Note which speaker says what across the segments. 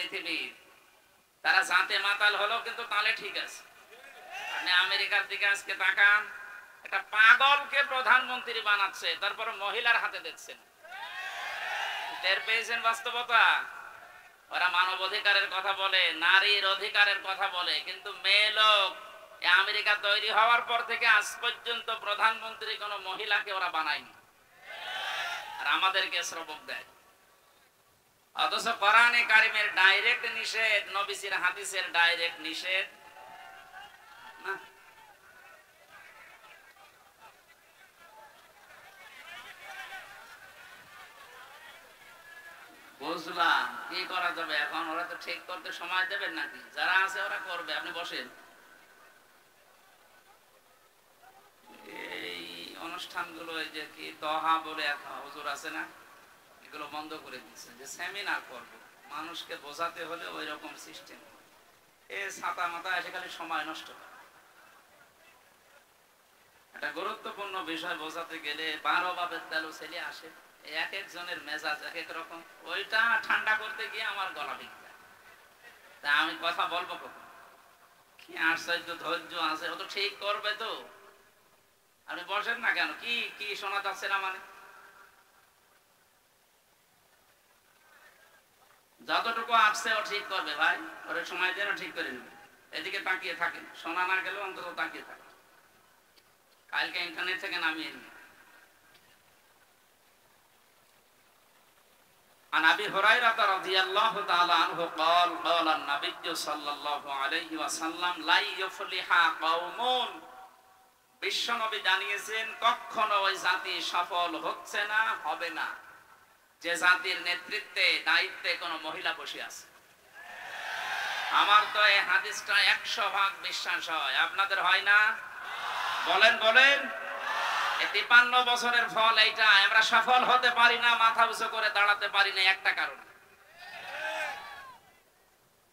Speaker 1: পৃথিবীর, তারা জাতে মাতাল হলো কিন্তু তাহলে ঠিক আছে। আপনি আমেরিকার দিকে আজকে তাকান, একটা পাগলকে প্রধানমন্ত্রী বানাচ্ছে, তারপর মহিলার হাতে দিচ্ছেন। টের পেয়েছেন বাস্তবতা? ওরা মানব অধিকারের কথা বলে, নারীর অধিকারের কথা বলে, কিন্তু মেয়ে লোক আমেরিকা তৈরি হওয়ার পর থেকে আজ পর্যন্ত প্রধানমন্ত্রী কোন মহিলাকে ওরা বানায়নি, আর আমাদেরকে শ্রবক দেয়। অথচ কোরআনে কারিমের ডাইরেক্ট নিষেধ, নবীর হাদিসের ডাইরেক্ট নিষেধ না। বুঝলাম, কি করা যাবে এখন? ওরা তো ঠিক করতে সময় দেবেন নাকি? যারা আছে ওরা করবে, আপনি বসেন। এই অনুষ্ঠানগুলো, এই যে কি তহা বলে এক হুজুর আছে না, এগুলো বন্ধ করে দিচ্ছে, যে সেমিনার করব, মানুষকে বোঝাতে হলে ওই রকম সিস্টেম। এ ছাতা মাথা এসে খালি সময় নষ্ট করে। একটা গুরুত্বপূর্ণ বিষয় বোঝাতে গেলে 12 বাপের তেলো ছেলে আসে, এক একজনের মেজাজ এক এক রকম। ওইটা ঠান্ডা করতে গিয়ে আমার গলা ভেঙে যায়। তা আমি কথা বলবো কখন? কি আশ্চর্য ধৈর্য আছে, ও তো ঠিক করবে তো। আপনি বসেন না কেন? কি কি শোনা যাচ্ছে না? মানে যতটুকু আসছে ও ঠিক করবে ভাই, ওর সময় যেন ঠিক করে নেবে। এদিকে তাকিয়ে থাকেন, শোনা না গেলেও অন্তত তাকিয়ে থাকেন। কালকে ইন্টারনেট থেকে নামিয়ে নিন। عن أبي هريرة رضي الله تعالى عنه قال قال النبي صلى الله عليه وسلم لا يفلح قوم, বিশ্বনবী জানিয়েছেন কখনো ওই জাতি সফল হচ্ছে না, হবে না, যে জাতির নেতৃত্বে দায়িত্বে কোনো মহিলা বসে আছে। আমার তো এই হাদিসটা 100% বিশ্বাস হয়, আপনাদের হয় না? বলেন বলেন। 53 বছরের ফল এইটা। আমরা সফল হতে পারি না, মাথা উঁচু করে দাঁড়াতে পারি না, একটা কারণ,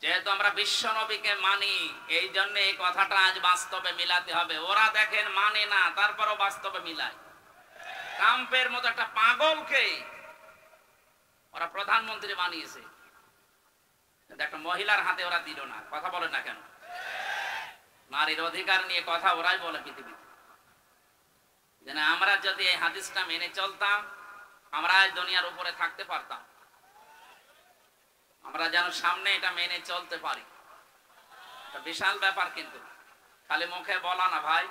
Speaker 1: যেহেতু আমরা বিশ্ব নবীকে মানি, এই জন্য এই কথাটা আজ বাস্তবে মিলাতে হবে। ওরা দেখেন মানে না, তারপরও বাস্তবে মিলায়। ট্রাম্পের মতো একটা পাগলকে ওরা প্রধানমন্ত্রী বানিয়েছে, কিন্তু একটা মহিলার হাতে ওরা দিল না। কথা বলে না কেন? নারীর অধিকার নিয়ে কথা ওরাই বলে পৃথিবীতে। যেন আমরা যদি এই হাদিসটা মেনে চলতাম, আমরা দুনিয়ার উপরে থাকতে পারতাম। আমরা যেন সামনে এটা মেনে চলতে পারি, বিশাল ব্যাপার। কিন্তু খালি মুখে বলা না ভাই।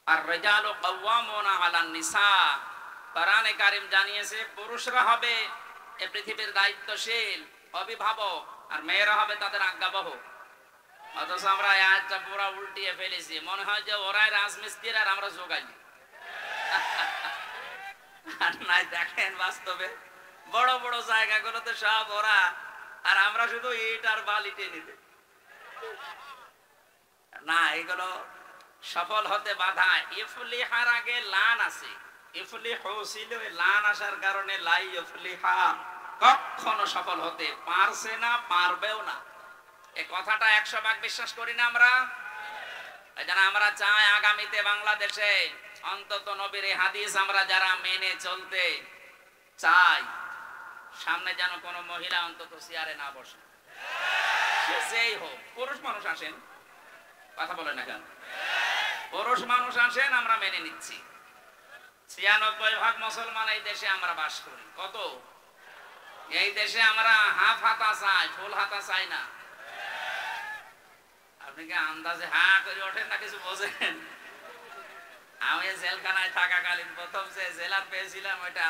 Speaker 1: আর রিজালু কাওয়ামুনা আলান নিসা, কোরআনে কারীম জানিয়েছে পুরুষরা হবে এই পৃথিবীর দায়িত্বশীল অভিভাবক, আর মেয়েরা হবে তাদের আজ্ঞাবহ। অথচ আমরা এই আয়াতটা পুরো উল্টিয়ে ফেলেছি, মনে হয় যে ওরাই রাজমিস্ত্রি আর আমরা যোগালি। নাই, দেখেন বাস্তবে বড় বড় জায়গাগুলোতে সব ওরা, আর আমরা শুধু ইট আর বালি টেনে দিই। না, এগুলো সফল হতে বাধা। ইফলিহার আগে লান আছে, ইফলিহু ছিল, লান আসার কারণে লাই ইফলিহা, কখনো সফল হতে পারছে না, পারবেও না। এই কথাটা 100% বিশ্বাস করি না আমরা। এই জন্য আমরা চাই আগামীতে বাংলাদেশে অন্তত নবীর হাদিস আমরা যারা মেনে চলতে চাই, সামনে যেন কোনো মহিলা অন্তত চেয়ারে না বসে, সে যেই হোক। পুরুষ মানুষ আসেন, কথা বলে না কেন? পুরুষ মানুষ আসেন, আমরা মেনে নিচ্ছি। 96% মুসলমান এই দেশে আমরা বাস করি। কত? এই দেশে আমরা হাফ হাতা চাই, ফুল হাতা চাই না। আপনি কি আন্দাজে হা করে ওঠেন না কিছু বোঝেন? আমি জেলখানায় থাকাকালীন প্রথম যে জেলার পেয়েছিলাম ওইটা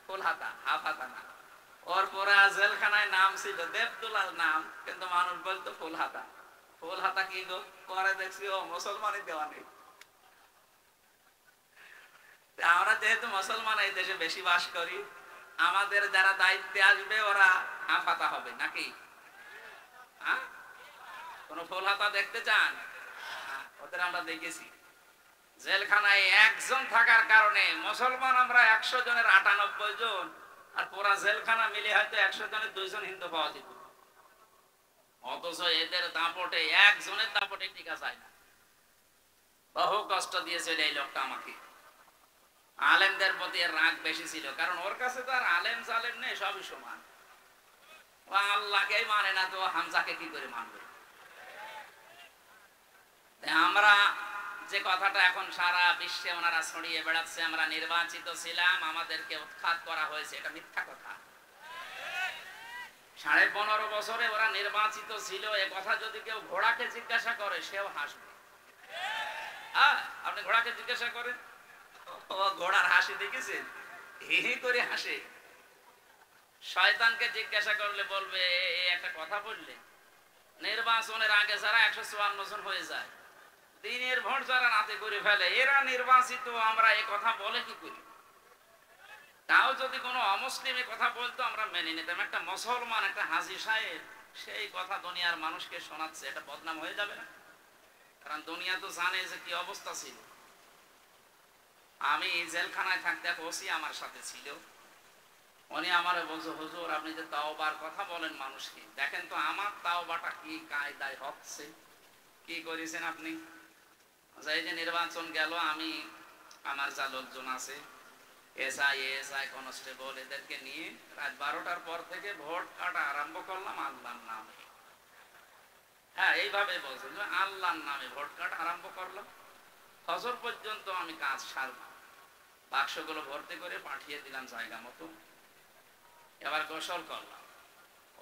Speaker 1: ফুল হাতা, হাফ হাতা না। ওর পরে জেলখানায় নাম ছিল দেবদুলাল নাম, কিন্তু মানুষ বলতো ফুল হাতা। ফুল হাতা কি গো? পরে দেখছি ও মুসলমানই দেওয়া নেই। আমরা যেহেতু মুসলমান এই দেশে বেশি বাস করি, আমাদের যারা দায়িত্বে আসবে ওরা হাফ হাতা হবে নাকি? হ্যাঁ, কোন ফুল হাতা দেখতে চান? ওদের আমরা দেখেছি জেলখানায় একজন থাকার কারণে মুসলমান আমরা 100 জনের 98 জন, আর পুরা জেলখানা মিলে হয়তো 100 জনের 2 জন হিন্দু পাওয়া যেত। অথচ এদের দাপটে, একজনের দাপটে টিকা যায় না। বহু কষ্ট দিয়েছিল এই লোকটা আমাকে। আলেমদের প্রতি রাগ বেশি ছিল, কারণ ওর কাছে তো আর আলেম জালেম নেই, সবই সমান। ও আল্লাহকেই মানে না তো হামজাকে কি করে মানবে? আমরা যে কথাটা এখন সারা বিশ্বে ওনারা ছড়িয়ে বেড়াচ্ছে, আমরা নির্বাচিত ছিলাম, আমাদেরকে উৎখাত করা হয়েছে, এটা মিথ্যা কথা। 15.5 বছরে ওরা নির্বাচিত ছিল, এ কথা যদি কেউ ঘোড়াকে জিজ্ঞাসা করে সেও হাসবে। হ্যাঁ, আপনি ঘোড়াকে জিজ্ঞাসা করেন, ও ঘোড়ার হাসি দেখেছেন? হি হি করে হাসে। শয়তানকে জিজ্ঞাসা করলে বলবে একটা কথা বললে, নির্বাচনের আগে যারা 154 জন হয়ে যায়, দিনের ভোট যারা রাতে করে ফেলে, এরা নির্বাচিত, আমরা এ কথা বলে কি করি? তাও যদি কোনো অমুসলিম এ কথা বলতো আমরা মেনে নিতাম। একটা মুসলমান, একটা হাজী সাহেব সেই কথা দুনিয়ার মানুষকে শোনাচ্ছে, এটা বদনাম হয়ে যাবে না? কারণ দুনিয়া তো জানে যে কি অবস্থা ছিল। আমি জেলখানায় থাকতে এক ওসি আমার সাথে ছিল, উনি আমারে বলছে, হুজুর আপনি যে তাওবার কথা বলেন মানুষকে, দেখেন তো আমার তাওবাটা কি কায়দায় হচ্ছে। কি করেছেন আপনি? এই যে নির্বাচন গেল, আমি আমার যা লোকজন আছে, এসআই কনস্টেবল, এদেরকে নিয়ে রাত 12টার পর থেকে ভোট কাটা আরম্ভ করলাম আল্লাহর নামে। হ্যাঁ, এইভাবে বলছেন, আল্লাহর নামে ভোট কাটা আরম্ভ করলাম, ফজর পর্যন্ত আমি কাজ সারলাম, বাক্সগুলো ভর্তি করে পাঠিয়ে দিলাম জায়গা মতো। এবার গোসল করলাম,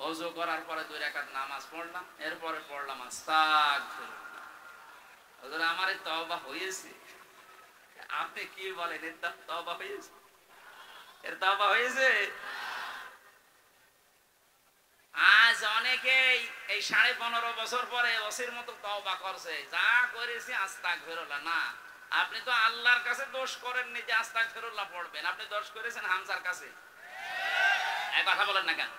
Speaker 1: ওযু করার পরে 2 রাকাত নামাজ পড়লাম, এরপরে পড়লাম আস্তাগফিরুল্লাহ। হুজুর আমার এই তওবা হয়েছে। আপনি কি বলেন, এর তওবা হয়েছে? এর তওবা হয়েছে? আজ অনেকেই এই 15.5 বছর পরে ওসির মতো তওবা করছে, যা করেছি আস্তাগফিরুল্লাহ। না, আপনি তো আল্লাহর কাছে দোষ করেননি যে আস্তাগফিরুল্লাহ পড়বেন, আপনি দোষ করেছেন হামজার কাছে। এই কথা বলেন না কেন?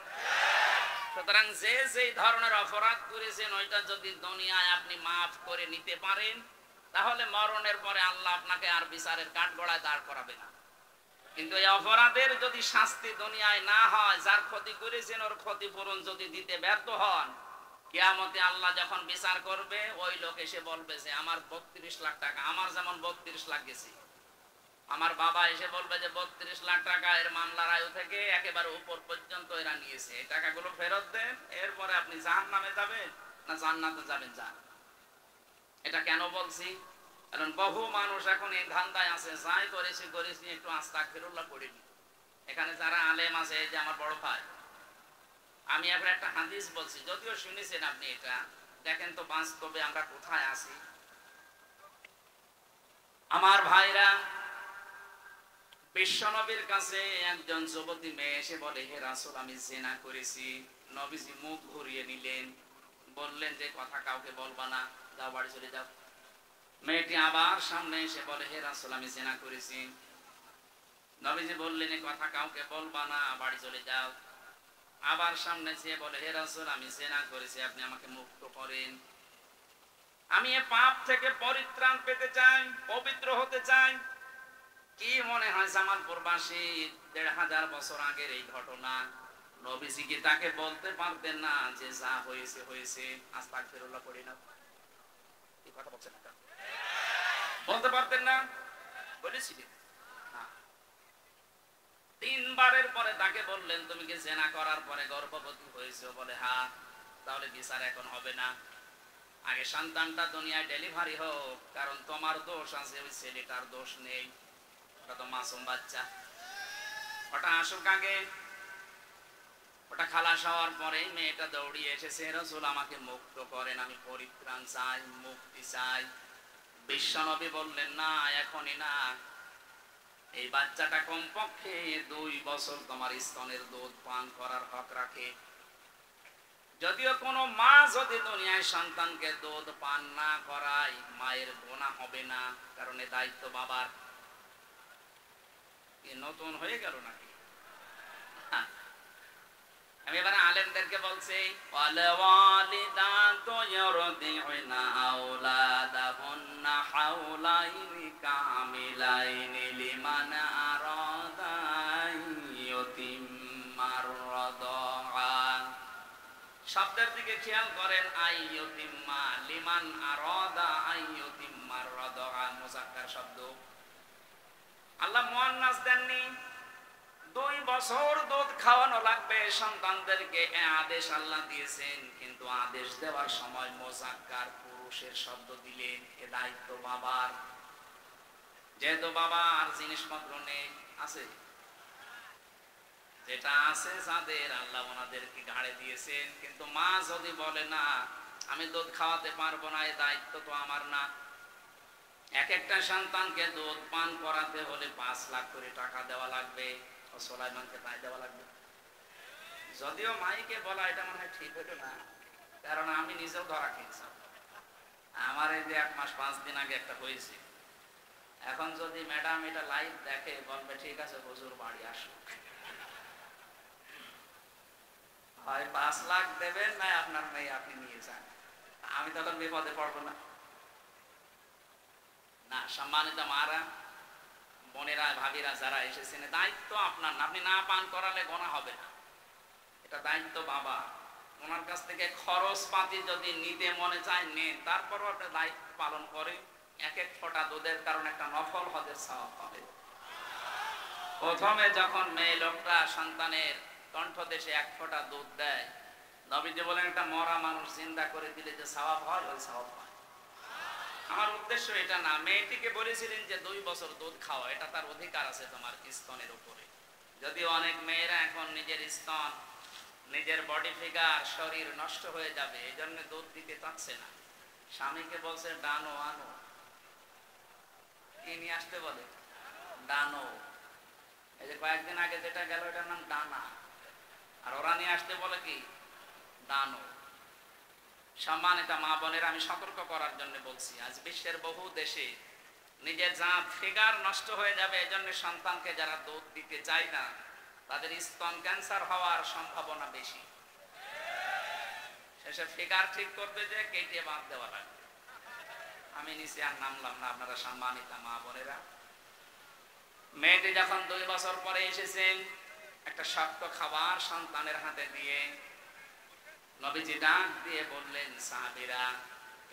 Speaker 1: সুতরাং যে যেই ধরনের অপরাধ করেছেন, ওইটা যদি দুনিয়ায় আপনি মাফ করে নিতে পারেন, তাহলে মরণের পরে আল্লাহ আপনাকে আর বিচারের কাঠগড়ায় দাঁড় করাবে না। কিন্তু এই অপরাধের যদি শাস্তি দুনিয়ায় না হয়, যার ক্ষতি করেছেন ওর ক্ষতিপূরণ যদি দিতে ব্যর্থ হন, কিয়ামতে আল্লাহ যখন বিচার করবে, ওই লোক এসে বলবে যে আমার 32 লাখ টাকা, আমার যেমন 32 লাখ গেছে, আমার বাবা এসে বলবে যে 32 লাখ টাকা এর মামলার আয়ু থেকে একেবারে উপর পর্যন্ত এরা নিয়েছে, এই টাকাগুলো ফেরত দেন, এরপরে আপনি জাহান্নামে যাবেন না জান্নাতে যাবেন, যান। এটা কেন বলছি? কারণ বহু মানুষ এখন এই ধান্দায় আছে, যাই করেছি একটু আস্তাগফিরুল্লাহ পড়িনি। এখানে যারা আলেম আছে, এই যে আমার বড় ভাই, আমি এখন একটা হাদিস বলছি, যদিও শুনেছেন আপনি, এটা দেখেন তো বাস্তবে আমরা কোথায় আছি। আমার ভাইরা, বিশ্বনবীর কাছে একজন যুবতী মেয়ে এসে বলে, হে রাসূল আমি জিনা করেছি। নবীজি মুখ ঘুরিয়ে নিলেন, বললেন যে কথা কাউকে বলবা না, যাও বাড়ি চলে যাও। মেয়েটি আবার সামনে এসে বলে, হে রাসূল আমি জিনা করেছি। নবীজি বললেন এই কথা কাউকে বলবা না, বাড়ি চলে যাও। আবার সামনে এসে বলে, হে রাসূল আমি জিনা করেছি, আপনি আমাকে মুক্ত করেন, আমি এই পাপ থেকে পরিত্রাণ পেতে চাই, পবিত্র হতে চাই। কি মনে হয় জামালপুরবাসী 1500 বছর আগের এই ঘটনা, নবীজি কি তাকে বলতে পারতেন না যে যা হয়েছে হয়েছে, আস্তাগফিরুল্লাহ পড়ি না? এই কথা বলছেন না, বলতে পারতেন না? বলেছিলেন। 3 বারের পরে তাকে বললেন, তুমি কি জিনা করার পরে গর্ভবতী হয়েছো? বলে হ্যাঁ। তাহলে বিচার এখন হবে না, আগে সন্তানটা দুনিয়ায় ডেলিভারি হোক, কারণ তোমার দোষ আছে, ওই ছেলেটার দোষ নেই, ওটা তো মাসুম বাচ্চা, ওটা আসুক আগে। ওটা খালাস হওয়ার পরেই মেয়েটা দৌড়িয়ে এসেছে, রাসূল আমাকে মুক্ত করেন, আমি পরিত্রাণ চাই, মুক্তি চাই। বিশ্বনবী বললেন না, এখনই না, এই বাচ্চাটা কমপক্ষে 2 বছর তোমার স্তনের দুধ পান করার হক রাখে। যদিও কোনো মা যদি দুনিয়ায় সন্তানকে দুধ পান না করায়, মায়ের গুনাহ হবে না, কারণ এই দায়িত্ব বাবার। নতুন হয়ে গেল নাকি? আমি এবারে আলেমদেরকে বলছি, ওয়াল ওয়ালিদাতু ইউরদিউনা আওলাদাহুন্না হাওলাইনি কামিলাইনি লিমান আরাদা ইয়ুতিম্মার রাদা। শব্দের দিকে খেয়াল করেন, আইয়ুতিম্মা, লিমান আরাদা আইয়ুতিম্মার রাদা, মুযাক্কার শব্দ। আল্লাহ মুয়ান্নাস দেননি, 2 বছর দুধ খাওয়ানো লাগবে সন্তানদেরকে, আদেশ আল্লাহ দিয়েছেন। কিন্তু আদেশ দেওয়ার সময় মোজাক্কার পুরুষের শব্দ দিলেন। এ দায়িত্ব বাবার। যেহেতু বাবার জিনিসপত্র নেই, আছে যেটা আছে যাদের, আল্লাহ ওনাদেরকে ঘাড়ে দিয়েছেন। কিন্তু মা যদি বলে না আমি দুধ খাওয়াতে পারবো না, এই দায়িত্ব তো আমার না। এক একটা সন্তানকে দুধ পান করাতে হলে 5 লাখ করে টাকা দেওয়া লাগবে। ও সোলাইমানকে তাই দেওয়া লাগবে। যদিও মাইকে বলা এটা মনে হয় ঠিক হইতো না, কারণ আমি নিজেও ধরা খেয়েছি। আমার এই যে 1 মাস 5 দিন আগে একটা হয়েছে। এখন যদি ম্যাডাম এটা লাইভ দেখে বলবে ঠিক আছে হুজুর বাড়ি আসুক, হয় 5 লাখ দেবেন না আপনার মেয়ে আপনি নিয়ে যান। আমি তখন বিপদে পড়বো না। না, সম্মানিত মারা, বোনেরা, ভাবিরা যারা এসেছেন, দায়িত্ব আপনার না। আপনি না পান করালে গোনা হবে না, এটা দায়িত্ব বাবা। ওনার কাছ থেকে খরচ পাতি যদি নিতে মনে চায় নেন, তারপরও আপনি দায়িত্ব পালন করে। এক এক ফোঁটা দুধের কারণে একটা নফল হজের সওয়াব পাবে। প্রথমে যখন মেয়ে লোকটা সন্তানের কণ্ঠদেশে 1 ফোঁটা দুধ দেয়, নবীজি বলেন একটা মরা মানুষ জিন্দা করে দিলে যে সওয়াব হয়, ওই সওয়াব হয়। আমার উদ্দেশ্য এটা না। মেয়েটিকে বলেছিলেন যে 2 বছর দুধ খাওয়া, এটা তার অধিকার আছে তোমার স্তনের উপরে। যদিও অনেক মেয়েরা এখন নিজের স্তন, নিজের বডি ফিগার, শরীর নষ্ট হয়ে যাবে, এই জন্য দুধ দিতে চাচ্ছে না। স্বামীকে বলছে ডানো আনো, কি নিয়ে আসতে বলে? ডানো। এই যে কয়েকদিন আগে যেটা গেল এটার নাম ডানা, আর ওরা নিয়ে আসতে বলে কি? ডানো। সম্মানিত মা বোনেরা, আমি সতর্ক করার জন্য বলছি, আজ বিশ্বের বহু দেশে নিজের জাত ফিগার নষ্ট হয়ে যাবে, এজন্য সন্তানকে যারা দুধ দিতে চায় না, তাদের স্তন ক্যান্সার হওয়ার সম্ভাবনা বেশি। শেষে ফিগার ঠিক করতে যে কেটে বাদ দেওয়া লাগবে। আমি নিচে আর নামলাম না। আপনারা সম্মানিত মা বোনেরা, মেয়েটি যখন 2 বছর পরে এসেছেন, একটা শক্ত খাবার সন্তানের হাতে দিয়ে নবীজি ডাক দিয়ে বললেন, সাহাবীরা,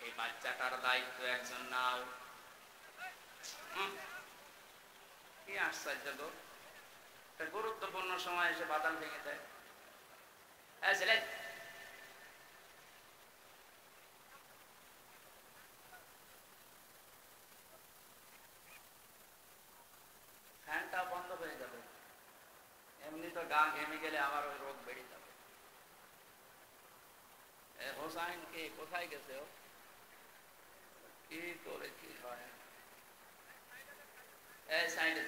Speaker 1: এই বাচ্চাটার দায়িত্ব একজন নাও। কি আশ্চর্য গো, গুরুত্বপূর্ণ সময় এসে বাতাল ভেঙে দেয়। ছেলে, ফ্যানটা বন্ধ হয়ে যাবে, এমনি তো গা ঘেমে গেলে আবার ওই রোগ বেড়ে যাবে। হোসাইন কে কোথায় গেছে? ও কি করে কি হয়? এই সাইডে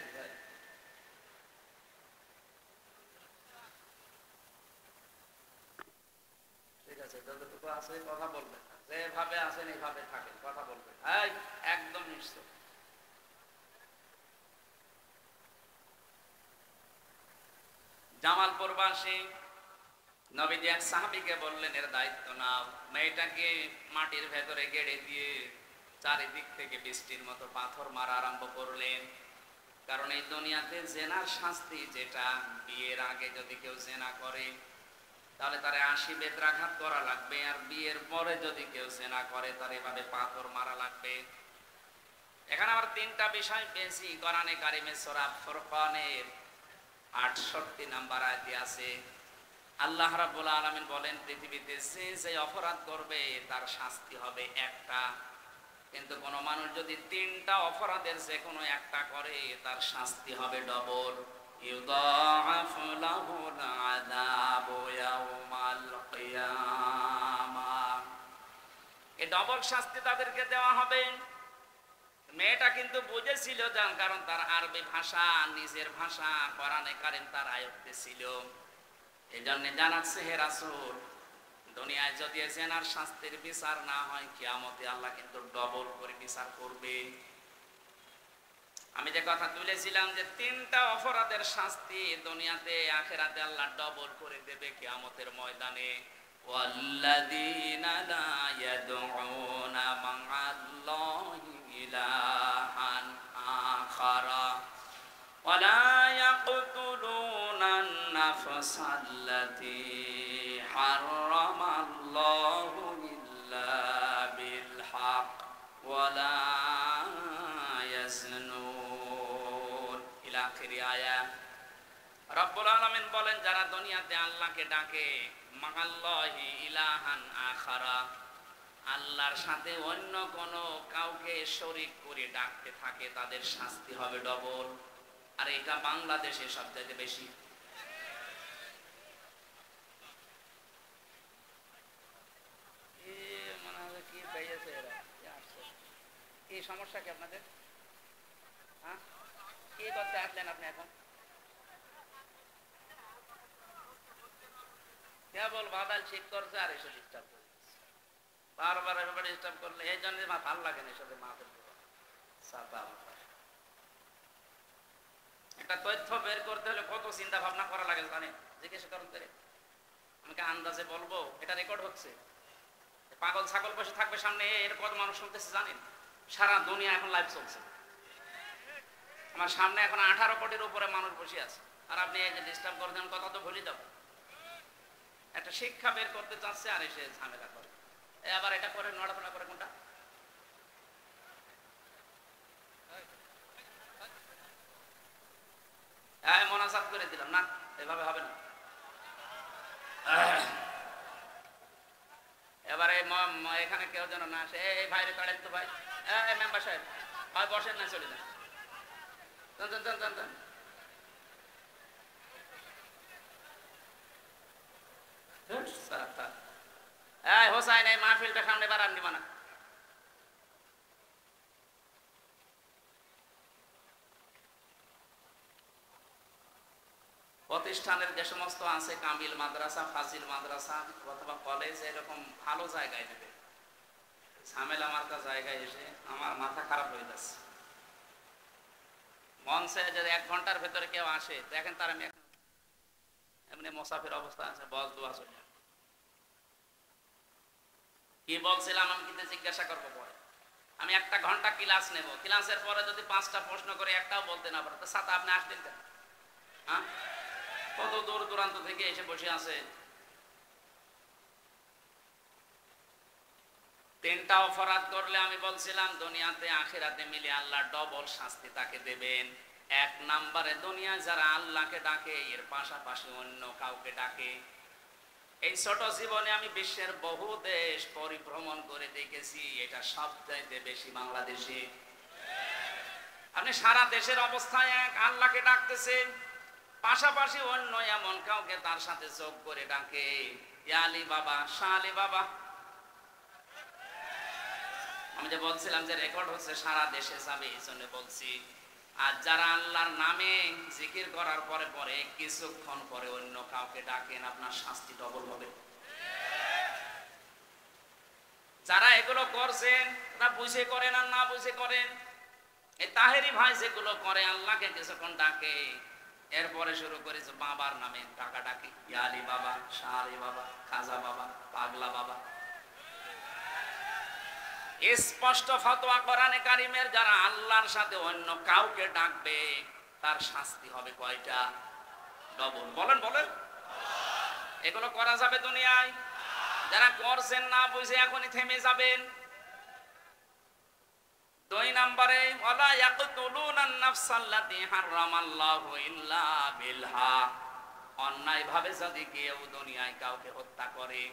Speaker 1: ঠিক আছে, যতটুকু আছে কথা বলবেন, যেভাবে আছেন এইভাবে থাকেন, কথা বলবেন একদম নিশ্চয়। জামালপুরবাসী নবীজি এক সাহাবীকে বললেন, এর দায়িত্ব নাও। মেয়েটাকে মাটির ভেতরে গেড়ে দিয়ে চারিদিক থেকে বৃষ্টির মতো পাথর মারা আরম্ভ করলেন। কারণ এই দুনিয়াতে জেনার শাস্তি যেটা, বিয়ের আগে যদি কেউ জেনা করে তাহলে তারে 80 বেত্রাঘাত করা লাগবে, আর বিয়ের পরে যদি কেউ জেনা করে তার এভাবে পাথর মারা লাগবে। এখানে আবার 3টা বিষয় বেশি কোরআনে কারিমে সূরা ফুরকানের 68 নম্বর আয়াতে আছে। আল্লাহ রাব্বুল আলামিন বলেন, পৃথিবীতে যে অপরাধ করবে তার শাস্তি হবে একটা, কিন্তু কোন মানুষ যদি 3টা অপরাধের যে কোনো একটা করে তার শাস্তি হবে ডবল। ইউদাআফু লাহুল আযাবু ইয়াওমাল কিয়ামাহ। এই ডবল শাস্তি তাদেরকে দেওয়া হবে। মেয়েটা কিন্তু বুঝেছিল, যার কারণ তার আরবি ভাষা, নিজের ভাষা কোরআনে কারিম তার আয়ত্তে ছিল। এই জন্য জানাচ্ছে, হে রাসূল, দুনিয়ায় যদি জেনার শাস্তির বিচার না হয়, কিয়ামতে আল্লাহ কিন্তু ডবল করে বিচার করবে। আমি যে কথা তুলেছিলাম যে 3টা অপরাধের শাস্তি দুনিয়াতে, আখিরাতে আল্লাহ ডবল করে দেবে কিয়ামতের ময়দানে। ওয়াল্লাযীনা লা ইয়াদউনা মা'আল্লাহি ইলাহান আখারা ওয়া লা ইয়াকতুলুনান নাফসাল্লাতী হারামাল্লাহু ইল্লা বিল হক ওয়া লা ইয়াজনুন ইলা আখিরি আয়াত। রব্বুল আলামিন বলেন যারা দুনিয়াতে আল্লাহকে ডাকে মাআল্লাহি ইলাহান আখারা, আল্লাহর সাথে অন্য কোন কাউকে শরীক করে ডাকতে থাকে তাদের শাস্তি হবে ডবল। আর এটা বাংলাদেশে সবচেয়ে বেশি। কি সমস্যা কি আপনাদের? হ্যাঁ, কি করতে আসলেন আপনি এখন? কেবল বাদাল ঠিক করছে আর এসব ডিস্টার্ব করে বারবার এভাবে ডিস্টার্ব করলে এই জন্য ভালো লাগে না এসব মাথা ছাতা। একটা তথ্য বের করতে হলে কত চিন্তা ভাবনা করা লাগে জানেন? জিজ্ঞেস করুন করে, আমাকে আন্দাজে বলবো এটা রেকর্ড হচ্ছে, পাগল ছাগল বসে থাকবে সামনে, এর কত মানুষ শুনতেছে জানেন? সারা দুনিয়া এখন লাইভ চলছে, আমার সামনে এখন 18 কোটির উপরে মানুষ বসে আছে, আর আপনি এই যে ডিস্টার্ব করছেন কথা তো ভুলে যাবো। একটা শিক্ষা বের করতে চাচ্ছে আর এসে ঝামেলা করে, আবার এটা করে নড়াচড়া করে। কোনটা মোনাজাত করে দিলাম না, এভাবে হবে না। এবারে এখানে কেউ যেন না আসে, এই ভাইরে কাড়েন তো ভাই, মেম্বার সাহেব হয় বসেন না চলে যান। হোসাইন এই মাহফিলটা সামনে বাড়ান নিবা না। প্রতিষ্ঠানের যে সমস্ত আছে কামিল মাদ্রাসা, ফাজিল মাদ্রাসা অথবা কলেজ, এরকম ভালো জায়গায় দেবে, ঝামেলা মার্কা জায়গায় এসে আমার মাথা খারাপ হয়ে যাচ্ছে। মঞ্চে যদি 1 ঘন্টার ভেতরে কেউ আসে দেখেন তার আমি এমনি মোসাফির অবস্থা আছে, বস দোয়া চলে কি বলছিলাম আমি কিন্তু জিজ্ঞাসা করবো পরে। আমি 1 ঘন্টা ক্লাস নেব, ক্লাসের পরে যদি 5টা প্রশ্ন করে একটাও বলতে না পারে তো সাথে আপনি আসলেন কেন? হ্যাঁ, কত দূর দূরান্ত থেকে এসে বসে আছে। 3টা অপরাধ করলে আমি বলছিলাম দুনিয়াতে আখিরাতে মিলে আল্লাহ ডবল শাস্তি তাকে দেবেন। 1 নম্বরে দুনিয়া যারা আল্লাহকে ডাকে এর পাশাপাশি অন্য কাউকে ডাকে। এই ছোট জীবনে আমি বিশ্বের বহু দেশ পরিভ্রমণ করে দেখেছি, এটা সবচাইতে বেশি বাংলাদেশে। আপনি সারা দেশের অবস্থায় এক আল্লাহকে ডাকতেছেন, পাশাপাশি অন্য এমন কাউকে তার সাথে যোগ করে ডাকে, ইয়া আলী বাবা, শাহ আলী বাবা। আমি যে বলছিলাম যে রেকর্ড হচ্ছে সারা দেশে যাবে, এই জন্য বলছি। আর যারা আল্লাহর নামে জিকির করার পরে পরে কিছুক্ষণ পরে অন্য কাউকে ডাকেন, আপনার শাস্তি ডবল হবে। যারা এগুলো করছেন তা বুঝে করেন আর না বুঝে করেন। এই তাহেরি ভাই যেগুলো করে আল্লাহকে কিছুক্ষণ ডাকে, এরপরে শুরু করেছে বাবার নামে টাকা ডাকে, ইয়া আলী বাবা, শাহ আলী বাবা, খাজা বাবা, পাগলা বাবা। স্পষ্ট ফতোয়া কোরআনে কারিমের, যারা আল্লাহর সাথে অন্য কাউকে ডাকবে তার শাস্তি হবে কয়টা? ডবল। বলেন বলেন, এগুলো করা যাবে দুনিয়ায়? যারা করছেন না বুঝে এখনই থেমে যাবেন। 2 নম্বরে ওয়ালা ইয়াকতুলুনান নাফসাল্লাতী হারামাল্লাহু ইল্লা বিল হক, অন্যায় ভাবে যদি কেউ দুনিয়ায় কাউকে হত্যা করে।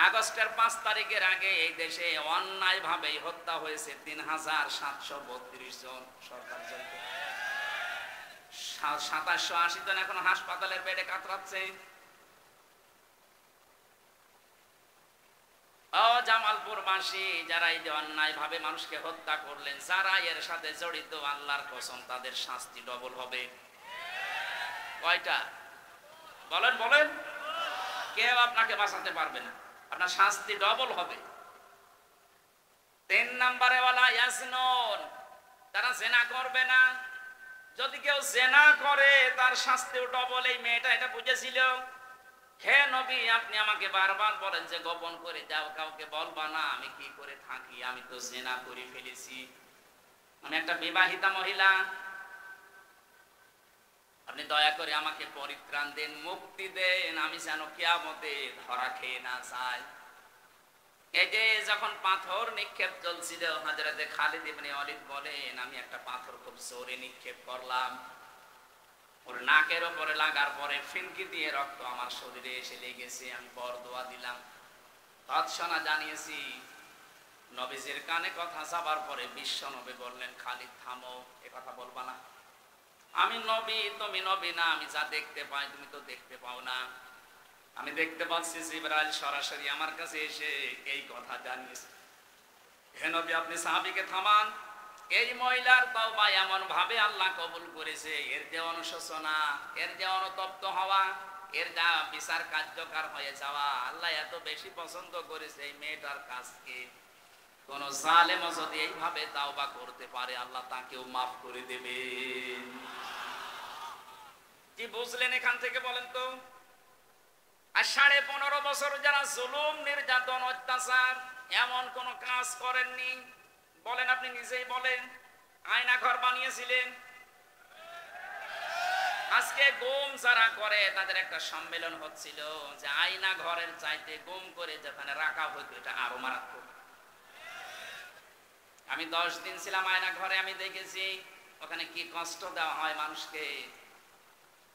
Speaker 1: আগস্টের 5 তারিখের আগে এই দেশে অন্যায় ভাবে হত্যা হয়েছে 3732 জন। সরকার জানতো 2780 জন এখন হাসপাতালের বেডে কাতরাচ্ছে। ও জামালপুরবাসী, যারা এই যে অন্যায় ভাবে মানুষকে হত্যা করলেন, যারা এর সাথে জড়িত, আল্লাহর কসম তাদের শাস্তি ডবল হবে। কয়টা? বলেন বলেন, কেউ আপনাকে বাঁচাতে পারবে না, আপনার শাস্তি ডবল হবে। 3 নম্বরে ওয়ালা ইয়াসনুন, তারা জেনা করবে না। যদি কেউ জেনা করে তার শাস্তিও ডবল। এই মেয়েটা এটা বুঝেছিল। হে নবী, আপনি আমাকে বারবার বলেন যে গোপন করে যাও, কাউকে বলবা না আমি কি করে থাকি, আমি তো জেনা করে ফেলেছি, আমি একটা বিবাহিতা মহিলা, আপনি দয়া করে আমাকে পরিত্রাণ দেন, মুক্তি দেন, আমি যেন কিয়ামতে ধরা খেয়ে না যাই। এই যে যখন পাথর নিক্ষেপ চলছিল, হযরতে খালিদ ইবনে ওয়ালিদ বলেন আমি একটা পাথর খুব জোরে নিক্ষেপ করলাম, ওর নাকের উপরে লাগার পরে ফিনকি দিয়ে রক্ত আমার শরীরে এসে লেগেছে। আমি বরদোয়া দিলাম, তৎক্ষণাৎ জানিয়েছি। নবীজির কানে কথা যাবার পরে বিশ্ব নবী বললেন, খালিদ থামো, এ কথা বলবা না। আমি নবী, তুমি নবী না। আমি যা দেখতে পাই তুমি তো দেখতে পাও না। আমি দেখতে পাচ্ছি জিবরাইল সরাসরি আমার কাছে এসে এই কথা জানিয়েছে। হে নবী, আপনি সাহাবীকে থামান। এই মহিলার তওবা এমন ভাবে আল্লাহ কবুল করেছে, এর যে অনুশোচনা, এর যে অনুতপ্ত হওয়া, এর যা বিচার কার্যকর হয়ে যাওয়া, আল্লাহ এত বেশি পছন্দ করেছে এই মেয়েটার কাজকে। কোন জালেম যদি এইভাবে তাওবা করতে পারে, আল্লাহ তাকেও মাফ করে দেবেন। কি বুঝলেন এখান থেকে বলেন তো? আর 15.5 বছর যারা জুলুম, নির্যাতন, অত্যাচার এমন কোন কাজ করেননি, বলেন আপনি নিজেই বলেন। আয়না ঘর বানিয়েছিলেন। আজকে গুম যারা করে তাদের একটা সম্মেলন হচ্ছিল যে আয়না ঘরের চাইতে গুম করে যেখানে রাখা হতো এটা আরো মারাত্মক। আমি 10 দিন ছিলাম আয়না ঘরে, আমি দেখেছি ওখানে কি কষ্ট দেওয়া হয় মানুষকে।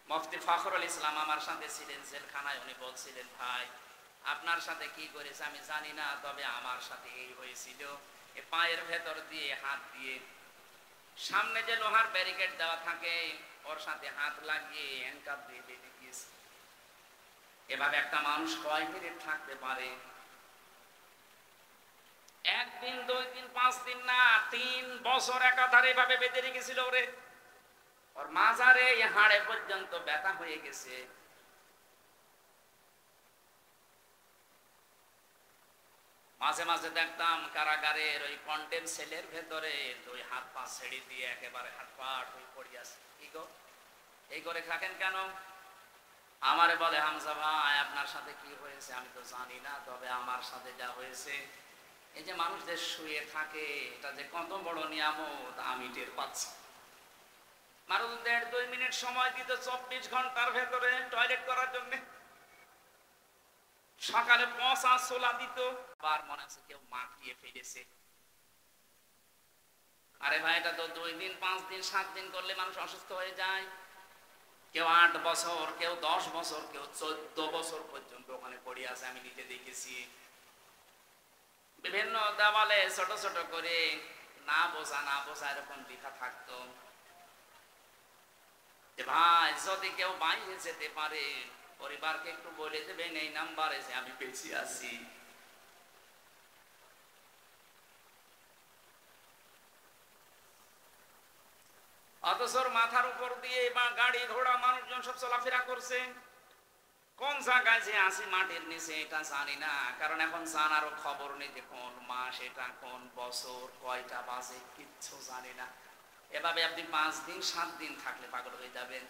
Speaker 1: মুফতি ফখরুল ইসলাম আমার সাথে ছিলেন জেলখানায়। উনি বলছিলেন, ভাই আপনার সাথে কি করেছে আমি জানি না, তবে আমার সাথে এই হয়েছিল। এ পায়ের ভেতর দিয়ে হাত দিয়ে, সামনে যে লোহার ব্যারিকেড দেওয়া থাকে ওর সাথে হাত লাগিয়ে হ্যান্ডকাপ দিয়ে বেঁধে দিয়েছে। এভাবে একটা মানুষ কয় মিনিট থাকতে পারে? 1 দিন, 2 দিন, 5 দিন না, 3 বছর একাধারে এভাবে বেঁধে রেখেছিল ওরে। ওর মাজারে হাড়ে পর্যন্ত ব্যথা হয়ে গেছে। মাঝে মাঝে দেখতাম কারাগারের ওই কন্ডেম সেলের ভেতরে 2 হাত পা ছেড়ে দিয়ে একেবারে হাত পাট হয়ে পড়ে আছে। কি গো, এই করে থাকেন কেন? আমারে বলে, হামজা ভাই আপনার সাথে কি হয়েছে আমি তো জানি না, তবে আমার সাথে যা হয়েছে, এই যে মানুষদের শুয়ে থাকে এটা যে কত বড় নিয়ামত আমি টের পাচ্ছি। মাত্র 1.5-2 মিনিট সময় দিত 24 ঘন্টার ভেতরে টয়লেট করার জন্য। সকালে পচা ছোলা দিত। আবার মনে আছে কেউ মাখিয়ে ফেলেছে। আরে ভাই এটা তো 2 দিন, 5 দিন, 7 দিন করলে মানুষ অসুস্থ হয়ে যায়। কেউ 8 বছর, কেউ 10 বছর, কেউ 14 বছর পর্যন্ত ওখানে পড়ে আছে। আমি নিজে দেখেছি। বিভিন্ন দেওয়ালে ছোট ছোট করে না বোঝা না বোঝা এরকম লেখা থাকতো যে ভাই যদি কেউ বাইরে যেতে পারে পরিবারকে একটু বলে দেবেন এই নাম্বারে যে আমি বেঁচে আছি। অথচ মাথার উপর দিয়ে বা গাড়ি ঘোড়া মানুষজন সব চলাফেরা করছে। কোন জায়গায় যে আছি মাটির নিচে এটা জানি না, কারণ এখন জানারও খবর নেই যে কোন মাস এটা, কোন বছর, কয়টা বাজে, কিচ্ছু জানি না। এভাবে আপনি 5 দিন 7 দিন থাকলে পাগল হয়ে যাবেন।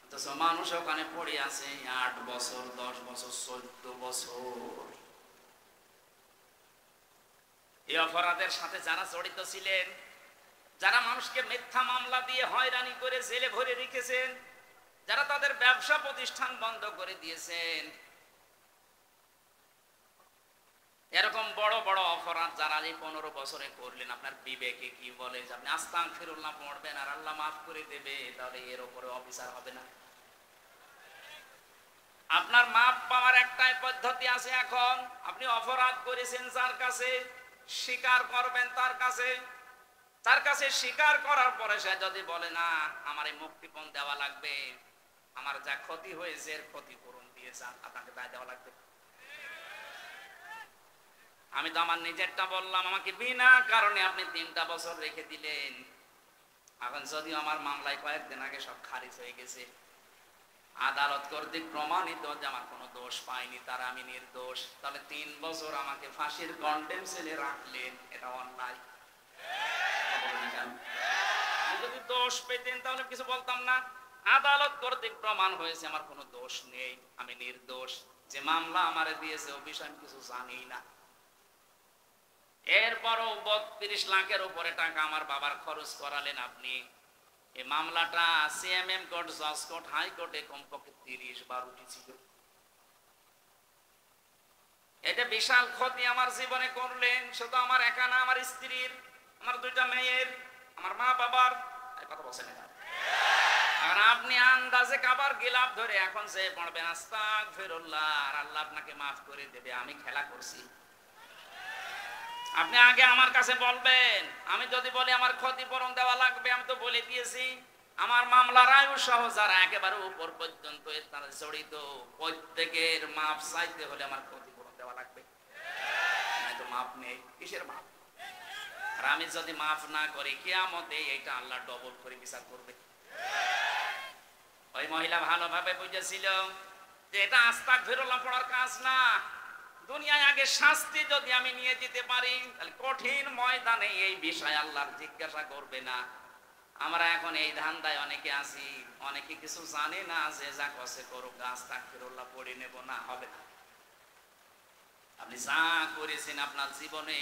Speaker 1: অথচ মানুষ ওখানে পড়ে আছে 8 বছর, 10 বছর, 14 বছর। এই অপরাধের সাথে যারা জড়িত ছিলেন, যারা মানুষকে মিথ্যা মামলা দিয়ে হয়রানি করে জেলে ভরে রেখেছেন, যারা তাদের ব্যবসা প্রতিষ্ঠান বন্ধ করে দিয়েছেন, এরকম বড় বড় অপরাধ যারা এই 15 বছরে করলেন, আপনার বিবেকে কি বলে যে আপনি আস্তাগফিরুল্লাহ পড়বেন আর আল্লাহ মাফ করে দেবে, তাহলে এর উপরে অবিচার হবে না? আপনার মাপ পাওয়ার একটাই পদ্ধতি আছে। এখন আপনি অপরাধ করেছেন যার কাছে, স্বীকার করবেন তার কাছে। তার কাছে স্বীকার করার পরে সে যদি বলে না আমার এই মুক্তিপণ দেওয়া লাগবে, আমার যা ক্ষতি হয়েছে এর ক্ষতিপূরণ দিয়ে যান, আপনাকে দায় দেওয়া লাগবে। আমি তো আমার নিজেরটা বললাম, আমাকে বিনা কারণে আপনি 3টা বছর রেখে দিলেন। এখন যদিও আমার মামলায় কয়েকদিন আগে সব খারিজ হয়ে গেছে, আদালত কর্তৃক প্রমাণিত যে আমার কোনো দোষ পাইনি, তারা আমি নির্দোষ, তাহলে 3 বছর আমাকে ফাঁসির কন্ডেম সেলে রাখলেন, এটা অন্যায়। যদি দোষ পেতেন তাহলে কিছু বলতাম না। আদালত কর্তৃক প্রমাণ হয়েছে আমার কোনো দোষ নেই, আমি নির্দোষ। যে মামলা আমারে দিয়েছে ও বিষয় আমি কিছু জানি না। এরপরও 32 লাখের উপরে টাকা আমার বাবার খরচ করালেন আপনি। এই মামলাটা সিএমএম কোর্ট, জজ কোর্ট, হাইকোর্টে কমপক্ষে 30 বার উঠেছিল। এটা বিশাল ক্ষতি আমার জীবনে করলেন। শুধু আমার একা না, আমার স্ত্রীর, আমার 2টা মেয়ের, আমার মা বাবার। কথা বলছেন না? আর আপনি আন্দাজে কাবার গিলাফ ধরে এখন সে পড়বেন আস্তাগফিরুল্লাহ, আর আল্লাহ আপনাকে মাফ করে দেবে, আমি খেলা করছি। আপনি আগে আমার কাছে বলবেন, আমি যদি বলি আমার ক্ষতিপূরণ দেওয়া লাগবে, আমি তো বলে দিয়েছি আমার মামলার আয়ু সহ যারা একেবারে উপর পর্যন্ত তারা জড়িত, প্রত্যেকের মাপ চাইতে হলে আমার ক্ষতিপূরণ দেওয়া লাগবে, তো মাপ নেই, কিসের মাপ? আর আমি যদি মাফ না করি কিয়ামতে এটা আল্লাহ ডবল করে বিচার করবে। ওই মহিলা ভালোভাবে বুঝেছিল যে এটা আস্তাগফিরুল্লাহ পড়ার কাজ না, দুনিয়ায় আগে শাস্তি যদি আমি নিয়ে যেতে পারি তাহলে কঠিন ময়দানে এই বিষয় আল্লাহর জিজ্ঞাসা করবে না। আমরা এখন এই ধান্দায় অনেকে আছি, অনেকে কিছু জানে না, যে যা কসে করুক আস্তাগফিরুল্লাহ পড়ে নেব না, হবে না। আপনি যা করেছেন আপনার জীবনে,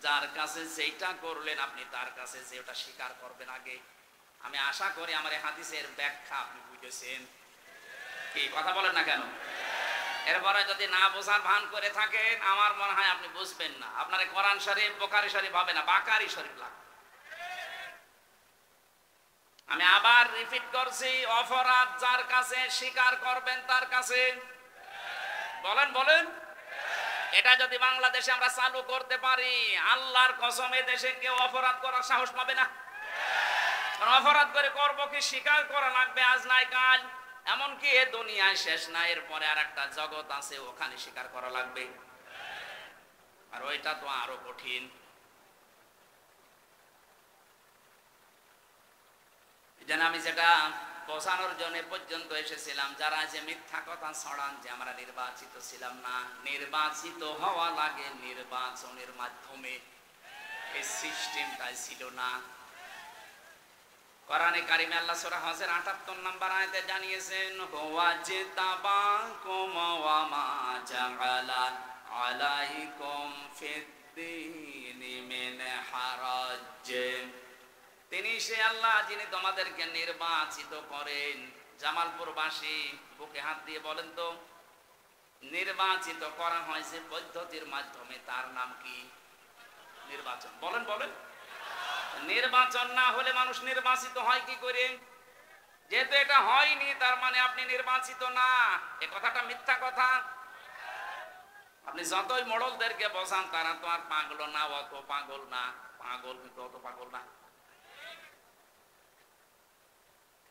Speaker 1: যার কাছে যেটা করলেন আপনি তার কাছে যেটা স্বীকার করবেন আগে। আমি আশা করি আমার এই হাদিসের ব্যাখ্যা আপনি বুঝেছেন। কি কথা বলেন না কেন? এরপরে যদি না বোঝার ভান করে থাকেন, আমার মনে হয় আপনি বুঝবেন না। আপনার কোরআন শরীফ বুখারী শরীফ হবে না, বাকারি শরীফ লাগবে। আমি আবার রিপিট করছি, অপরাধ যার কাছে স্বীকার করবেন তার কাছে। বলেন বলেন, এটা যদি বাংলাদেশে আমরা চালু করতে পারি, আল্লাহর কসম এ দেশে কেউ অপরাধ করার সাহস পাবে না। অপরাধ করে করবো কি, স্বীকার করা লাগবে আজ নাই কাল। এমনকি এ দুনিয়ায় শেষ না, এরপরে আর একটা জগৎ আছে, ওখানে স্বীকার করা লাগবে, আর ওইটা তো আরো কঠিন। যেন আমি যেটা বোঝানোর জন্য পর্যন্ত এসেছিলাম, যারা যে মিথ্যা কথা ছড়ান যে আমরা নির্বাচিত ছিলাম না, নির্বাচিত হওয়া লাগে নির্বাচনের মাধ্যমে, এই সিস্টেমটাই ছিল না। কোরআনে কারিমে আল্লাহ সূরা হজের ৭৮ নম্বর আয়াতে জানিয়েছেন, হুয়া জিতাবাকুম ওয়া মা জাআলা আলাইকুম ফিদ্দীনি মিন হারাজ। তিনি সে আল্লাহ যিনি তোমাদেরকে নির্বাচিত করেন। জামালপুরবাসী বুকে হাত দিয়ে বলেন তো, নির্বাচিত করা হয়েছে পদ্ধতির মাধ্যমে, তার নাম কি? নির্বাচন। বলেন বলেন, নির্বাচন না হলে মানুষ নির্বাচিত হয় কি করে? যেহেতু এটা হয়নি তার মানে আপনি নির্বাচিত না, এ কথাটা মিথ্যা কথা। আপনি যতই মোড়লদেরকে বোঝান তারা তো আর পাগল না, অত পাগল না, পাগল কিন্তু অত পাগল না।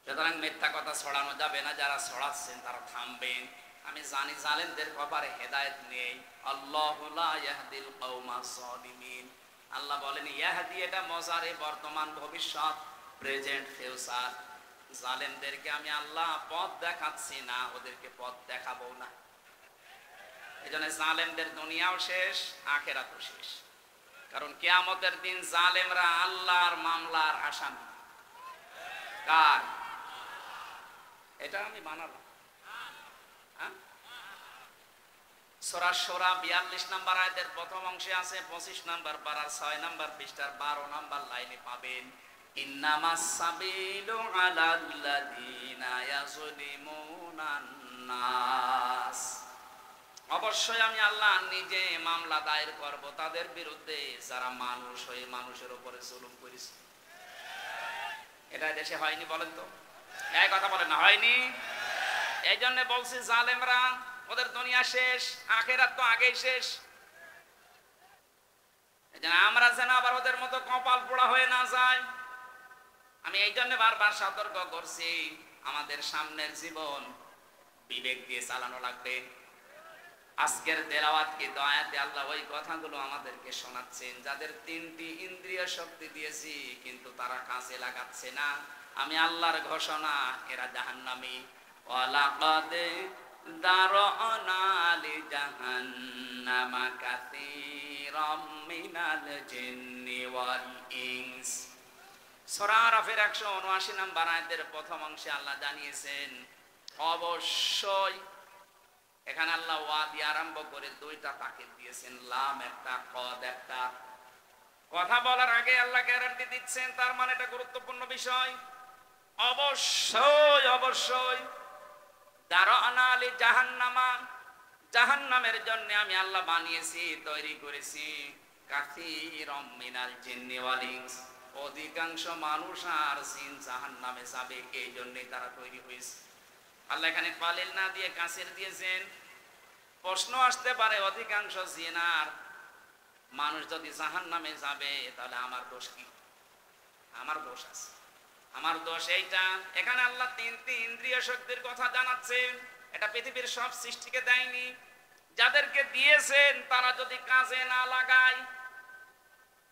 Speaker 1: সুতরাং মিথ্যা কথা ছড়ানো যাবে না, যারা ছড়াচ্ছেন তারা থামবেন। আমি জানি জালেমদের কপালে হেদায়েত নেই। আল্লাহু লা ইয়াহদিল কওমাস সালিমিন। আল্লাহ বলেন ইয়াহদি, এটা মজারে বর্তমান ভবিষ্যৎ, প্রেজেন্ট ফিউচার। জালেমদেরকে আমি আল্লাহ পথ দেখাচ্ছি না, ওদেরকে পথ দেখাবো না। এজন্য জালেমদের দুনিয়াও শেষ, আখিরাতও শেষ। কারণ কিয়ামতের দিন জালেমরা আল্লাহর মামলার আসামি। কার? এটা আমি বানালাম। সূরা শুরা ৪২ নম্বর আয়াতের প্রথম অংশে আছে, ২৫ নম্বর পারার ৬ নম্বর পৃষ্ঠার ১২ নম্বর লাইনে পাবেন, ইন্নামাস সাবিলু আলাল্লাযীনা ইয়াযলিমুনান নাস। অবশ্যই আমি আল্লাহ নিজে মামলা দায়ের করব তাদের বিরুদ্ধে যারা মানুষ হয়ে মানুষের উপরে জুলুম করেছে। এটা দেশে হয়নি বলেন তো? এই কথা বলেন না, হয়নি? এই জন্য বলছি জালেমরা, ওদের দুনিয়া শেষ, আখিরাত তো আগেই শেষ। এই জন্য আমরা যেন আবার ওদের মতো কপাল পোড়া হয়ে না যায়। আমি এই জন্য বারবার সতর্ক করছি, আমাদের সামনের জীবন বিবেক দিয়ে চালানো লাগবে। আজকের তেলাওয়াত কি আয়াতে আল্লাহ ওই কথাগুলো আমাদেরকে শোনাচ্ছেন, যাদের ৩টি ইন্দ্রিয় শক্তি দিয়েছি কিন্তু তারা কাজে লাগাচ্ছে না। আমি আল্লাহর ঘোষণা, এরা জাহান্নামী। ওয়ালাকাদ দারআনা লিজাহান্নামা কাসীরাম মিনাল জিন্নি ওয়াল ইনস। সূরা আরাফের ১৭৯ নম্বর আয়াতের প্রথম অংশে আল্লাহ জানিয়েছেন অবশ্যই। এখানে আল্লাহ ওয়া দিয়ে আরম্ভ করে দুইটা তাকিদ দিয়েছেন, লাম একটা, কদ একটা। কথা বলার আগে আল্লাহ গ্যারান্টি দিচ্ছেন, তার মানে এটা গুরুত্বপূর্ণ বিষয়। অবশ্যই অবশ্যই দারআনা লি জাহান্নামা, জাহান্নামের জন্য আমি আল্লাহ বানিয়েছি, তৈরি করেছি কাসীরাম মিনাল জিন্নি ওয়াল ইনস, অধিকাংশ মানুষ আর জিন জাহান্নামে যাবে, এই জন্যই তারা তৈরি হয়েছে। আল্লাহ এখানে কালিল না দিয়ে কাসির দিয়েছেন। প্রশ্ন আসতে পারে, অধিকাংশ জিন আর মানুষ যদি জাহান্নামে যাবে তাহলে আমার দোষ কি? আমার দোষ আছে। আমার দোষ এইটা, এখানে আল্লাহ তিনটি ইন্দ্রিয় শক্তির কথা জানাচ্ছেন। এটা পৃথিবীর সব সৃষ্টিকে দেয়নি, যাদেরকে দিয়েছেন তারা যদি কাজে না লাগায়।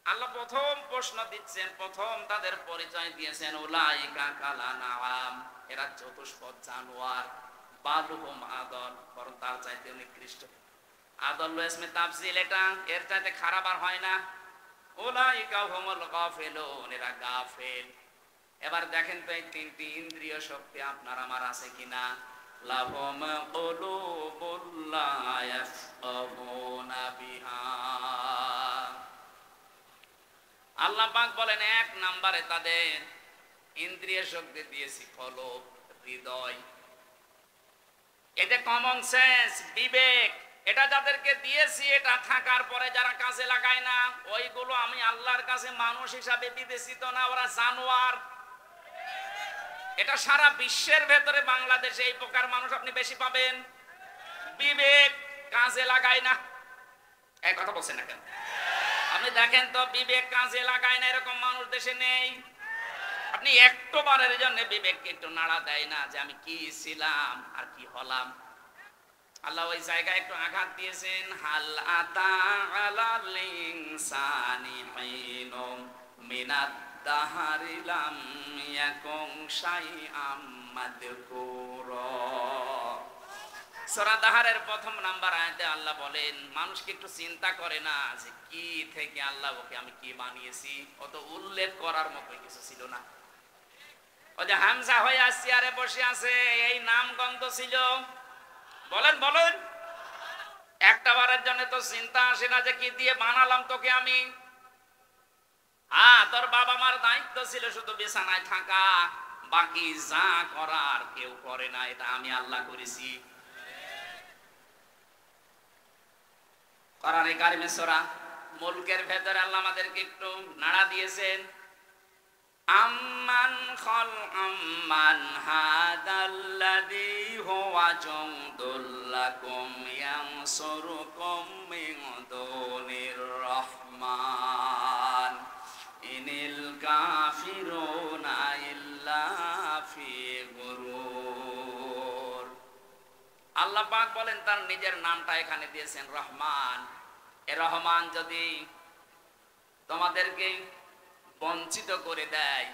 Speaker 1: আল্লাহ প্রথম প্রশ্ন দিচ্ছেন, প্রথম তাদের পরিচয় দিয়েছেন উলাইকা কালানাম, এরা চতুষ্পদ জানোয়ার, বালুহুম আদল, বরং তার চাইতে নিকৃষ্ট। আদল ইসমে তাফজিল, এটা এর চাইতে খারাপ আর হয় না। উলাইকা হুমুল গাফিলুন, এরা গাফেল। এবার দেখেন তো এই তিনটি ইন্দ্রিয় শক্তি আপনার আমার আছে কিনা। লাহুম কুলুবুল লা ইয়াফকাহুনা বিহা। আল্লাহ পাক বলেন, এক নম্বরে তাদের ইন্দ্রিয় শক্তি দিয়েছি কলব, হৃদয়। এতে কমন সেন্স, বিবেক, এটা যাদেরকে দিয়েছি, এটা থাকার পরে যারা কাজে লাগায় না, ওইগুলো আমি আল্লাহর কাছে মানুষ হিসাবে বিবেচিত না, ওরা জানোয়ার। এটা সারা বিশ্বের ভেতরে বাংলাদেশে এই প্রকার মানুষ আপনি বেশি পাবেন। বিবেক কাজে লাগায় না, এই কথা বলছেন না কেন? আপনি দেখেন তো, বিবেক কাজে লাগায় না এরকম মানুষ দেশে নেই। আপনি একটু বারের জন্য বিবেককে একটু নাড়া দেয় না যে আমি কি ছিলাম আর কি হলাম। আল্লাহ ওই জায়গায় একটু আঘাত দিয়েছেন, হাল আতা আলাল ইনসানি হিনুম মিনাদ দাহরি লাম ইয়াকুন শাইআম মাযকুরা। সূরা দাহরের প্রথম নাম্বার আয়াতে আল্লাহ বলেন, মানুষকে একটু চিন্তা করে না যে কি থেকে আল্লাহ ওকে আমি কি বানিয়েছি, অত উল্লেখ করার মতো কিছু ছিল না। ও যে হামজা হয়ে চেয়ারে বসে আছে, এই নাম গন্ধ ছিল? বলেন বলেন, একটা বারের জন্য তো চিন্তা আসে না যে কি দিয়ে বানালাম তোকে আমি? হ্যাঁ, তোর বাবা মার দায়িত্ব ছিল শুধু বিছানায় থাকা, বাকি যা করার কেউ করে না, এটা আমি আল্লাহ করেছি। কোরআনে কারিমে সূরা মুলকের ভেতরে আল্লাহ আমাদেরকে একটু নাড়া দিয়েছেন, আম্মান খাল আম্মান হাদাল্লাযী হুয়া জুনদুল লাকুম ইয়ানসুরুকুম মিন দুনির রহমান ইনিল কাফিরুনা ইল্লা ফি গুরুর। আল্লাহ পাক বলেন, তার নিজের নামটা এখানে দিয়েছেন রহমান। এ রহমান যদি তোমাদেরকে বঞ্চিত করে দেয়,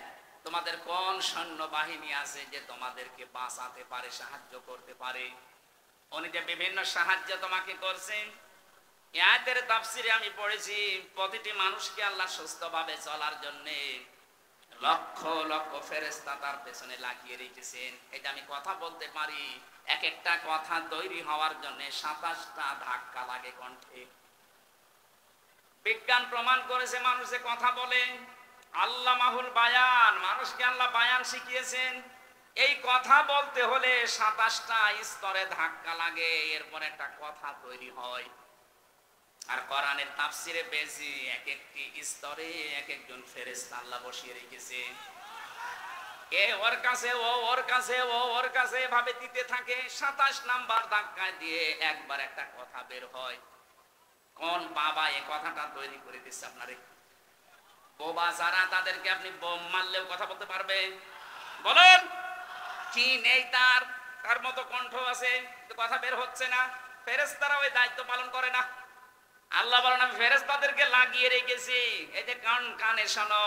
Speaker 1: তোমাদের কোন সৈন্য বাহিনী আছে যে তোমাদেরকে বাঁচাতে পারে, সাহায্য করতে পারে? উনি যে বিভিন্ন সাহায্য তোমাকে করছেন। এই আয়াতের তাফসিরে আমি পড়েছি, প্রতিটি মানুষকে আল্লাহ সুস্থভাবে চলার জন্য লক্ষ লক্ষ ফেরেশতা তার পেছনে লাগিয়ে রেখেছেন। এই যে আমি কথা বলতে পারি, এক একটা কথা তৈরি হওয়ার জন্য 27টা ধাক্কা লাগে কণ্ঠে। বিজ্ঞান প্রমাণ করেছে মানুষ যে কথা বলে, আল্লাহ মাহুল বায়ান, মানুষকে আল্লাহ বায়ান শিখিয়েছেন। এই কথা বলতে হলে 27টা স্তরে ধাক্কা লাগে, এরপর একটা কথা তৈরি হয়। আর কোরআনের তাফসিরে পেয়েছি, এক একটি স্তরে এক একজন ফেরেশতা আল্লাহ বসিয়ে রেখেছে। এ ওর কাছে, ও ওর কাছে, ও ওর কাছে, এভাবে দিতে থাকে। 27 নাম্বার ধাক্কা দিয়ে একবার একটা কথা বের হয়। কোন বাবা এই কথাটা তৈরি করে দিচ্ছে আপনারে? বোবা যারা, তাদেরকে আপনি বোম মারলেও কথা বলতে পারবে? বলেন, কি নেই তার? তার মতো কণ্ঠ আছে, কথা বের হচ্ছে না। ফেরেশতারা ওই দায়িত্ব পালন করে না। আল্লাহ বলেন, আমি ফেরেশতাদেরকে লাগিয়ে রেখেছি। এই যে কানে শোনো,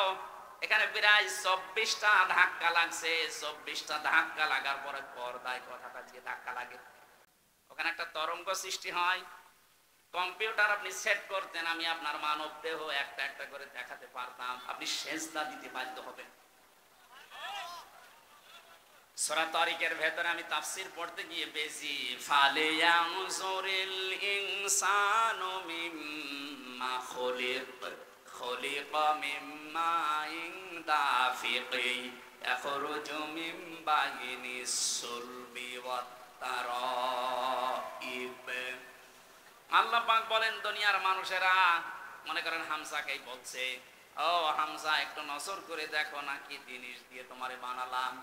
Speaker 1: এখানে প্রায় 24টা ধাক্কা লাগছে। 24টা ধাক্কা লাগার পরে পর্দায় কথাটা যে ধাক্কা লাগে, ওখানে একটা তরঙ্গ সৃষ্টি হয়। কম্পিউটার আপনি সেট করতেন, আমি আপনার মানব দেহ একটা একটা করে দেখাতে পারতাম, আপনি সেজদা দিতে বাধ্য হবেন। সূরা তারিকের ভেতরে আমি তাফসীর পড়তে গিয়ে বেশি, ফালিয়ানজুরিল ইনসানু মিম্মা খুলিকা মিম্মা দাফিকি ইয়াখরুজু মিন বাইনিস সুলবি ওয়াত তারাইব। আল্লাহ পাক বলেন, দুনিয়ার মানুষেরা মনে করেন হামজাকেই বলছে, ও হামজা, একটু নজর করে দেখো না কি জিনিস দিয়ে তোমারে বানালাম।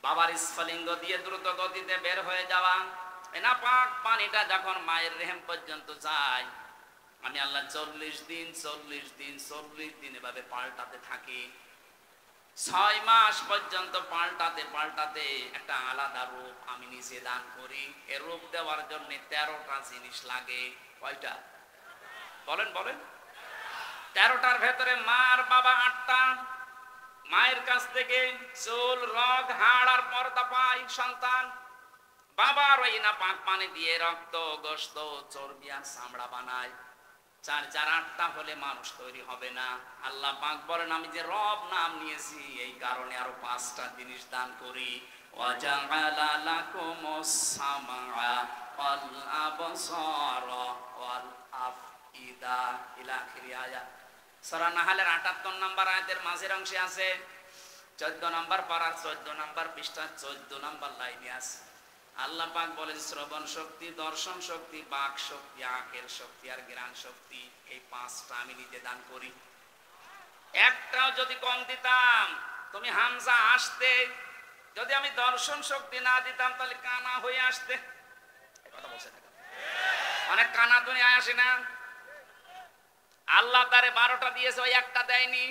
Speaker 1: বাবার স্ফলিঙ্গ দিয়ে দ্রুত গতিতে বের হয়ে যাওয়া, না পাক পানিটা যখন মায়ের রেহেম পর্যন্ত যায়, আমি আল্লাহ 40 দিন 40 দিন 40 দিন এভাবে পাল্টাতে থাকি। 6 মাস পর্যন্ত পাল্টাতে পাল্টাতে একটা আলাদা রূপ আমি নিজে দান করি। এ রূপ দেওয়ার জন্য 13টা জিনিস লাগে। কয়টা বলেন বলেন? 13টার ভেতরে মার বাবা 8টা। মায়ের কাছ থেকে চুল, রগ, হাড় আর পর্দা পায় সন্তান। বাবার ওই না পাক পানি দিয়ে রক্ত, গোশত, চর্বি আর চামড়া বানায়। 4 4 8টা হলে মানুষ তৈরি হবে না। আল্লাহ পাক বলেন, আমি যে রব নাম নিয়েছি এই কারণে আরো 5টা জিনিস দান করি। ওয়াজআলা লাকুমুস সামআ ওয়াল আবসারা ওয়াল আফইদা ইলা আখিরি আয়াত। সূরা নাহলের 78 নম্বর আয়াতের মাঝের অংশে আছে। 14 নম্বর পারার 14 নম্বর পৃষ্ঠা 14 নম্বর লাইনে আছে। আল্লাহ পাক বলেন, শ্রবণ শক্তি, দর্শন শক্তি, বাক শক্তি, আকেল শক্তি আর জ্ঞান শক্তি, এই 5টা আমি নিজে দান করি। একটাও যদি কম দিতাম, তুমি হামজা আসতে, যদি আমি দর্শন শক্তি না দিতাম তাহলে কানা হয়ে আসতে। কথা বলছে না? অনেক কানা দুনিয়ায় আসে না? আল্লাহ তারে 12টা দিয়েছে, ওই একটা দেয়নি।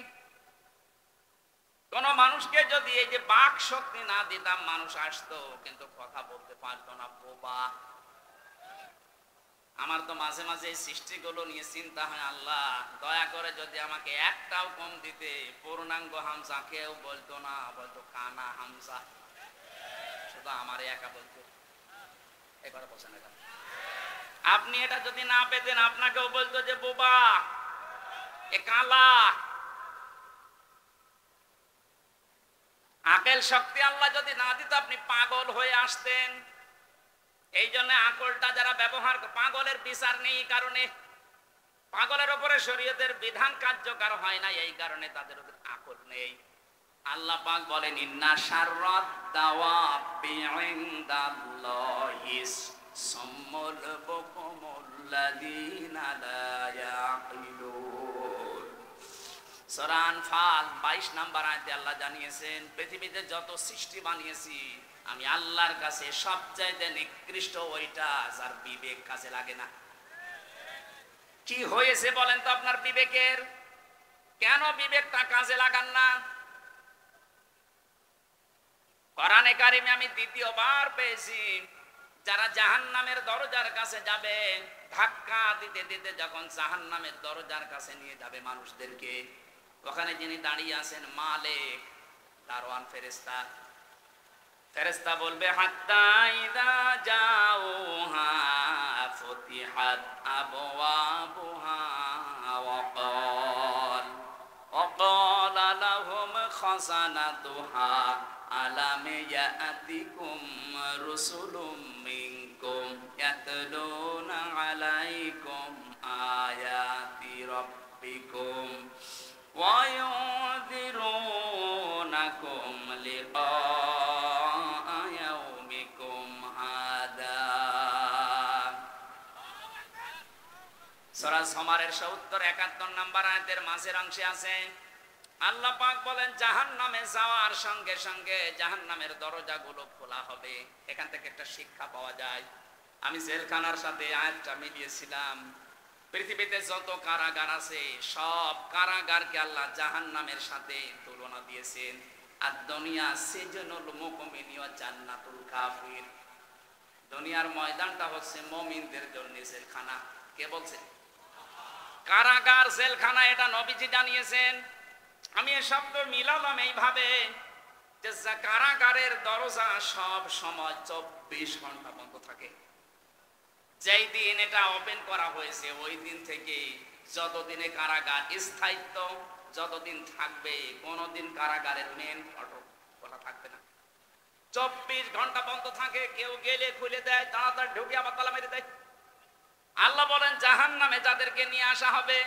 Speaker 1: কোন মানুষকে যদি এই যে বাক শক্তি না দিতাম, মানুষ আসতো কিন্তু কথা বলতে পারতো না, বোবা। আমার তো মাঝে মাঝে এই সৃষ্টিগুলো নিয়ে চিন্তা হয়, আল্লাহ দয়া করে যদি আমাকে একটাও কম দিতে, পূর্ণাঙ্গ হামজা কেউ বলতো না, বলতো কানা হামজা, শুধু আমারে একা বলতো। এবার বলছেন না? আপনি এটা যদি না পেতেন, আপনাকেও বলতো যে বোবা, এ কালা। আকেল শক্তি আল্লাহ যদি না দিত, আপনি পাগল হয়ে আসতেন। এই জন্য আকলটা যারা ব্যবহার, পাগলের বিচার নেই, এই কারণে পাগলের উপরে শরীয়তের বিধান কার্যকর হয় না, এই কারণে তাদের আকল নেই। আল্লাহ পাক বলেন, ইন্না শাররাদ দাওয়াবি ইনদাল্লাহিস সাম্মুল বুকুমুল্লাযীনা লা ইয়াকিলুন। সূরা আনফাল 22 নম্বর আয়াতে আল্লাহ জানিয়েছেন, পৃথিবীতে যত সৃষ্টি বানিয়েছি আমি আল্লাহর কাছে সবচাইতে নিকৃষ্ট ওইটা যার বিবেক কাজে লাগে না। কি হয়েছে বলেন তো আপনার বিবেকের? কেন বিবেকটা কাজে লাগান না? কোরআনে কারিমে আমি দ্বিতীয়বার পেয়েছি, যারা জাহান্নামের দরজার কাছে যাবে, ধাক্কা দিতে দিতে যখন জাহান্নামের দরজার কাছে নিয়ে যাবে মানুষদেরকে, ওখানে যিনি দাঁড়িয়ে আছেন মালিক, দারওয়ান ফেরেশতা, ফেরেশতা বলবে, হাত্তা ইযা জাউহা ফুতিহাত আবওয়াবুহা ওয়া ক্বালা লাহুম খাযানাতুহা আলাম ইয়াতিকুম রুসুলুম মিনকুম ইয়াতলুনা আলাইকুম আয়াতি রাব্বিকুম ওয়া ইউযিরুনাকুম লিকা ইয়াউমিকুম হাদা। সূরা জুমারের 70 71 নম্বর আয়াতের মাঝের অংশে আছে, আল্লাহ পাক বলেন, জাহান্নামে যাওয়ার সঙ্গে সঙ্গে জাহান্নামের দরজাগুলো খোলা হবে। এখান থেকে একটা শিক্ষা পাওয়া যায়। আমি জেলখানার সাথে আয়াতটা মিলিয়েছিলাম। পৃথিবীতে যত কারাগার আছে সব কারাগারকে আল্লাহ জাহান্নামের সাথে তুলনা দিয়েছেন। আর দুনিয়া সিজনুল মুমিনি ওয়া জান্নাতুল কাফির, দুনিয়ার ময়দানটা হচ্ছে মুমিনদের জন্য জেলখানা। কে বলছে? কারাগার জেলখানা, এটা নবীজি জানিয়েছেন। আমি এই শব্দ মিলালাম এইভাবে যে কারাগারের দরজা সব সময় 24 ঘন্টা বন্ধ থাকে। যেই দিন এটা ওপেন করা হয়েছে ওই দিন থেকে যতদিনে কারাগার স্থায়িত্ব, যতদিন থাকবে, কোনদিন কারাগারের মেন ফটক খোলা থাকবে না। 24 ঘন্টা বন্ধ থাকে। কেউ গেলে খুলে দেয়, তাড়াতাড়ি ঢুকে আবার তালা মেরে দেয়। আল্লাহ বলেন, জাহান্নামে যাদেরকে নিয়ে আসা হবে,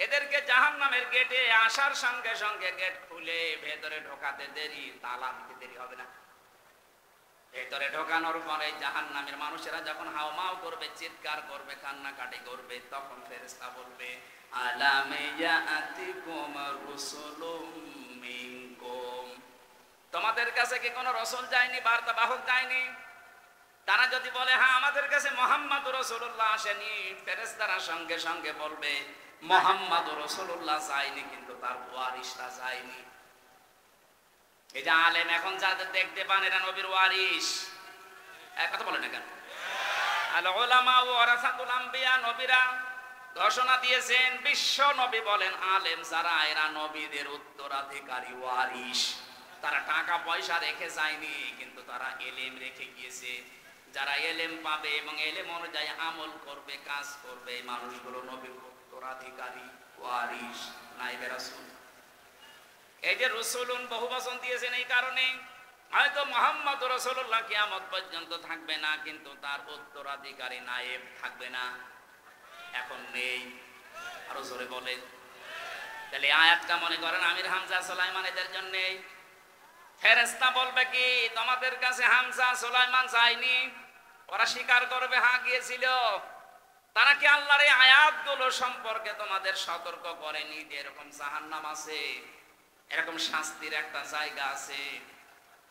Speaker 1: এদেরকে জাহান্নামের গেটে আসার সঙ্গে সঙ্গে গেট খুলে ভেতরে ঢোকাতে দেরি, তালা দিতে দেরি হবে না। ভেতরে ঢোকানোর পরে জাহান্নামের মানুষেরা যখন হাওমাও করবে, চিৎকার করবে, কান্নাকাটি করবে, তখন ফেরেশতা বলবে আলাম ইয়াতিকুম রুসুলুম মিনকুম, তোমাদের কাছে কি কোনো রাসূল যায়নি, বার্তা বাহক যায়নি? তারা যদি বলে হ্যাঁ আমাদের কাছে মুহাম্মদুর রাসূলুল্লাহ আসেনি, ফেরেশতারা সঙ্গে সঙ্গে বলবে মুহাম্মদুর রাসূলুল্লাহ যায়নি, কিন্তু তার ওয়ারিসরা যায়নি। এই যে আলেম এখন যাদের দেখতে পান এরা নবীর ওয়ারিস, এক কথা বলে না কেন? আল উলামা ওয়ারাসাতুল আম্বিয়া, নবীরা ঘোষণা দিয়েছেন, বিশ্ব নবী বলেন আলেম যারা এরা নবীদের উত্তরাধিকারী ওয়ারিস। তারা টাকা পয়সা রেখে যায়নি, কিন্তু তারা এলেম রেখে গিয়েছে। যারা এলেম পাবে এবং এলেম অনুযায়ী আমল করবে, কাজ করবে, এই মানুষগুলো নবীর উত্তরাধিকারী ওয়ারিস, নাইবে রাসূল। এই যে রসুলুন বহু বচন দিয়েছেন এই কারণে, হয়তো মুহাম্মদ রাসূলুল্লাহ কিয়ামত পর্যন্ত থাকবে না, কিন্তু তার উত্তরাধিকারী নায়েব থাকবে না, এখন নেই। আরো জোরে বলে। তাহলে আয়াতটা মনে করেন আমির হামজা সুলাইমান এদের জন্য। ফেরেশতা বলবে কি তোমাদের কাছে হামজা সুলাইমান যায়নি? ওরা স্বীকার করবে হ্যাঁ গিয়েছিল। তারা কি আল্লাহর এই আয়াতগুলো সম্পর্কে তোমাদের সতর্ক করেনি যে এরকম জাহান্নাম আছে, এরকম শাস্তির একটা জায়গা আছে,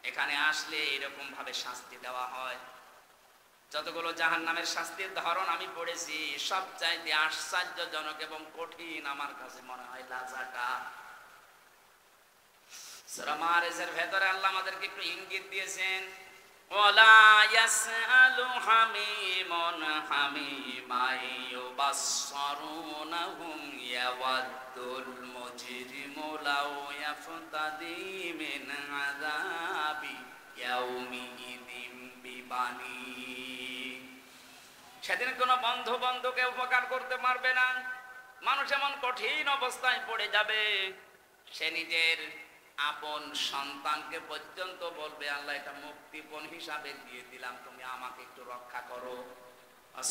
Speaker 1: এখানে আসলে এরকম ভাবে শাস্তি দেওয়া হয়? যতগুলো জাহান্নামের শাস্তির ধরন আমি পড়েছি, সবচাইতে আশ্চর্যজনক এবং কঠিন আমার কাছে মনে হয় লাজাটা। সূরা মারিজের ভেতরে আল্লাহ আমাদেরকে একটু ইঙ্গিত দিয়েছেন, ওয়ালা ইয়াসআলু হামিমুন হামিমা ইউবাসসারুনাহুম ইয়াওয়াদ্দুল মুজরিমু লাউ ইয়াফতাদি মিন আযাবি ইয়াউমিইযিন বিবানি। সেদিন কোনো বন্ধু বন্ধুকে উপকার করতে পারবে না। মানুষ এমন কঠিন অবস্থায় পড়ে যাবে, সে নিজের আপন সন্তানকে পর্যন্ত বলবে আল্লাহ এটা মুক্তিপণ হিসাবে দিয়ে দিলাম, তুমি আমাকে একটু রক্ষা করো।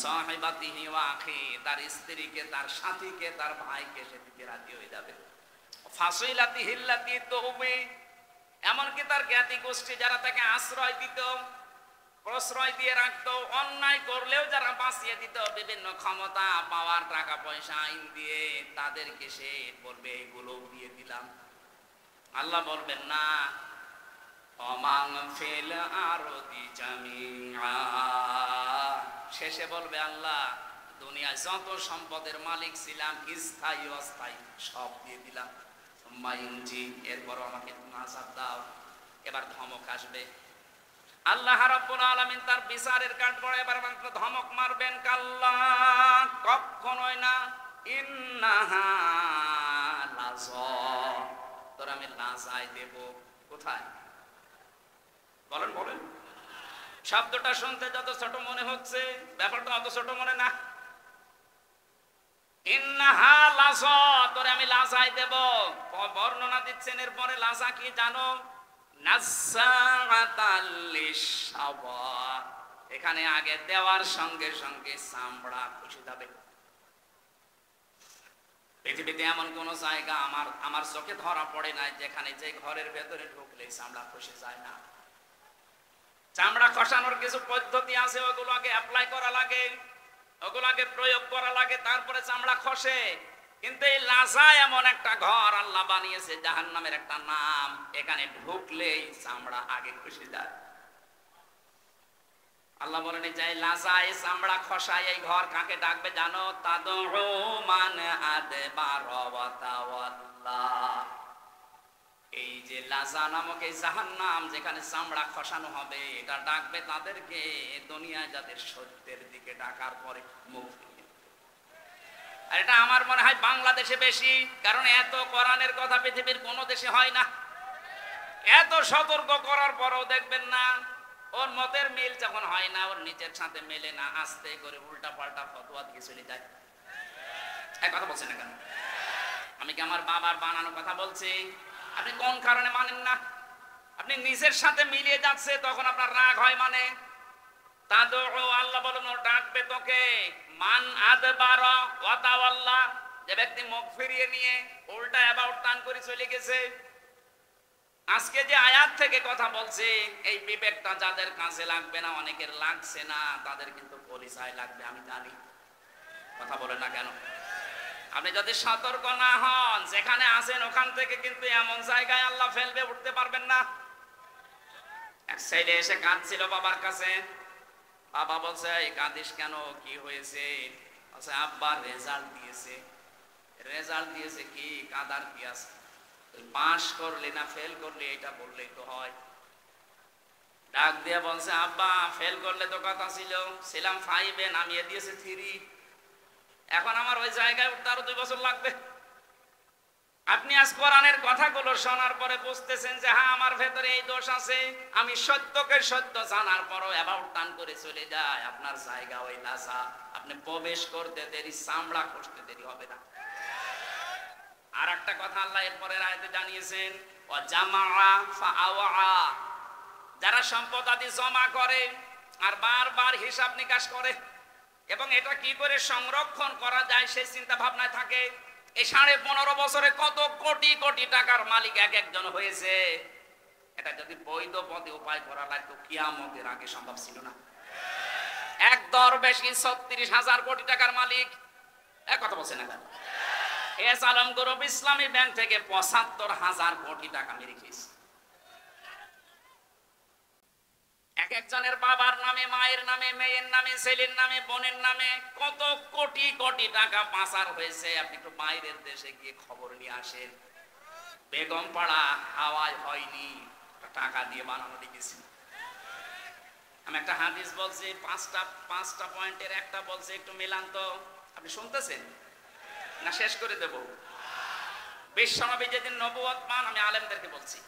Speaker 1: সাহিবাতিহি ওয়া আখি, তার স্ত্রীকে, তার সাথীকে, তার ভাইকে সে দিতে রাজি হয়ে যাবে। ফাসিলাতিহি আল্লাতী তুবি, এমনকি তার জ্ঞাতি গোষ্ঠী যারা তাকে আশ্রয় দিত, প্রশ্রয় দিয়ে রাখতো, অন্যায় করলেও যারা বাঁচিয়ে দিত, বিভিন্ন ক্ষমতা পাওয়ার, টাকা পয়সা আইন দিয়ে, তাদেরকে সে বলবে এগুলো দিয়ে দিলাম। আল্লাহ বলবেন না, অমাং ফিল আরদি জামিআ, শেষে বলবে আল্লাহ দুনিয়ায় যত সম্পদের মালিক ছিলাম, স্থায়ী অস্থায়ী সব দিয়ে দিলাম। মাইনজি, এরপর আমাকে আযাব দাও। এবার ধমক আসবে। আল্লাহ রাব্বুল আলামিন তার বিচারের কাঠগড়ে এবার মাত্র ধমক মারবেন, কাল্লা, কখনোই না, ইন্নাহা লাযা, তোর আমি লাজায় দেব। কোথায়? বলেন বলেন। শব্দটা শুনতে যত ছোট মনে হচ্ছে, ব্যাপারটা অত ছোট মনে না। ইন্নাহা লাযা, তোরে আমি লাজায় দেব। বর্ণনা দিচ্ছেন এরপরে লাজা কি জানো? নাযাআতাল লিশাওয়া, এখানে আগে দেওয়ার সঙ্গে সঙ্গে চামড়া খসে যাবে। পৃথিবীতে এমন কোন জায়গা আমার চোখে ধরা পড়ে নাই যেখানে যে ঘরের ভেতরে ঢুকলে চামড়া খসে যায় না। চামড়া খসানোর কিছু পদ্ধতি আছে, ওগুলো আগে অ্যাপ্লাই করা লাগে, ওগুলো আগে প্রয়োগ করা লাগে, তারপরে চামড়া খসে। কিন্তু এই লাজা এমন একটা ঘর আল্লাহ বানিয়েছে, জাহান্নামের একটা নাম, এখানে ঢুকলেই চামড়া আগে খসে যায়। আল্লাহ বলেন যে লাজা, এই চামড়া খসায় এই ঘর কাকে ডাকবে জানো? তাদউ মান আদবার ওয়া তাওয়াল্লা। এই যে লাজা নামক এই জাহান্নাম যেখানে চামড়া খসানো হবে, এটা ডাকবে তাদেরকে দুনিয়ায় যাদের সত্যের দিকে ডাকার পরে মুখ ফিরিয়ে। আর এটা আমার মনে হয় বাংলাদেশে বেশি, কারণ এত কোরআনের কথা পৃথিবীর কোনো দেশে হয় না। এত সতর্ক করার পরও দেখবেন না, ওর মতের মিল যখন হয় না, ওর নিচের সাথে মেলে না, আস্তে করে উল্টা পাল্টা ফতোয়া দিয়ে চলে যায়। এক কথা বলছেন না কেন? আমি কি আমার বাবার বানানো কথা বলছি? আপনি কোন কারণে মানেন না? আপনি নিজের সাথে মিলিয়ে যাচ্ছে, তখন আপনার রাগ হয়। মানে তাদউ, আল্লাহ বলেন ও ডাকবে তোকে, মান আদবারা ওয়া তাওয়াল্লা, যে ব্যক্তি মুখ ফিরিয়ে নিয়ে উল্টা অ্যাবাউট টার্ন করে চলে গেছে। আজকে যে আয়াত থেকে কথা বলছে, এই বিবেকটা যাদের কাছে লাগবে না, অনেকের লাগছে না, তাদের কিন্তু পরিচয় লাগবে। আমি জানি, কথা বলে না কেন? আপনি যদি সতর্ক না হন, যেখানে আছেন ওখান থেকে কিন্তু এমন জায়গায় আল্লাহ ফেলবে, উঠতে পারবেন না। এক ছেলে এসে কাঁদছিল বাবার কাছে। বাবা বলছে, এই কাঁদিস কেন, কি হয়েছে? বলছে, আব্বা রেজাল্ট দিয়েছে। রেজাল্ট দিয়েছে, কি কাঁদার কি আছে? তুই পাস করলি না ফেল করলি এটা বললেই তো হয়। ডাক দিয়ে বলছে, আব্বা ফেল করলে তো কথা ছিল, ছিলাম 5-এ, নামিয়ে দিয়েছে 3। এখন আমার ওই জায়গায় উঠতে আরো 2 বছর লাগবে। আপনি আজ কোরআনের কথাগুলো শোনার পরে বুঝতেছেন যে হ্যাঁ, আমার ভেতরে এই দোষ আছে। আমি সত্যকে সত্য জানার পরও অ্যাবাউট টান করে চলে যায়। আপনার জায়গা ওই লাসা, আপনি প্রবেশ করতে দেরি, চামড়া খসতে দেরি হবে না। আর একটা কথা আল্লাহ এরপরের আয়াতে জানিয়েছেন, ওয়াজামা ফাআওয়া, যারা সম্পদ আদি জমা করে আর বারবার হিসাব নিকাশ করে এবং এটা কি করে সংরক্ষণ করা যায় সেই চিন্তা ভাবনায় থাকে। এই 15.5 বছরে কত কোটি কোটি টাকার মালিক এক একজন হয়েছে। এটা যদি বৈধ পথে উপায় করা লাগতো, কিয়ামতের আগে সম্ভব ছিল না। এক দরবেশী 36,000 কোটি টাকার মালিক। এক কথা বলছে না কেন? এস আলম গ্রুপ ইসলামী ব্যাংক থেকে 75,000 কোটি টাকা মেরে খেয়েছে। এক একজনের বাবার নামে, মায়ের নামে, মেয়ের নামে, ছেলের নামে, বোনের নামে কত কোটি কোটি টাকা পাচার হয়েছে। আপনি একটু বাইরের দেশে গিয়ে খবর নিয়ে আসেন। বেগম পাড়া হাওয়ায় হয়নি, টাকা দিয়ে বানানো দেখেছি। আমি একটা হাদিস বলছি, পাঁচটা পয়েন্টের একটা বলছি, একটু মিলান তো। আপনি শুনতেছেন না? শেষ করে দেব। বিশ্বনবী যেদিন নবুয়ত পান, আমি আলেমদেরকে বলছি,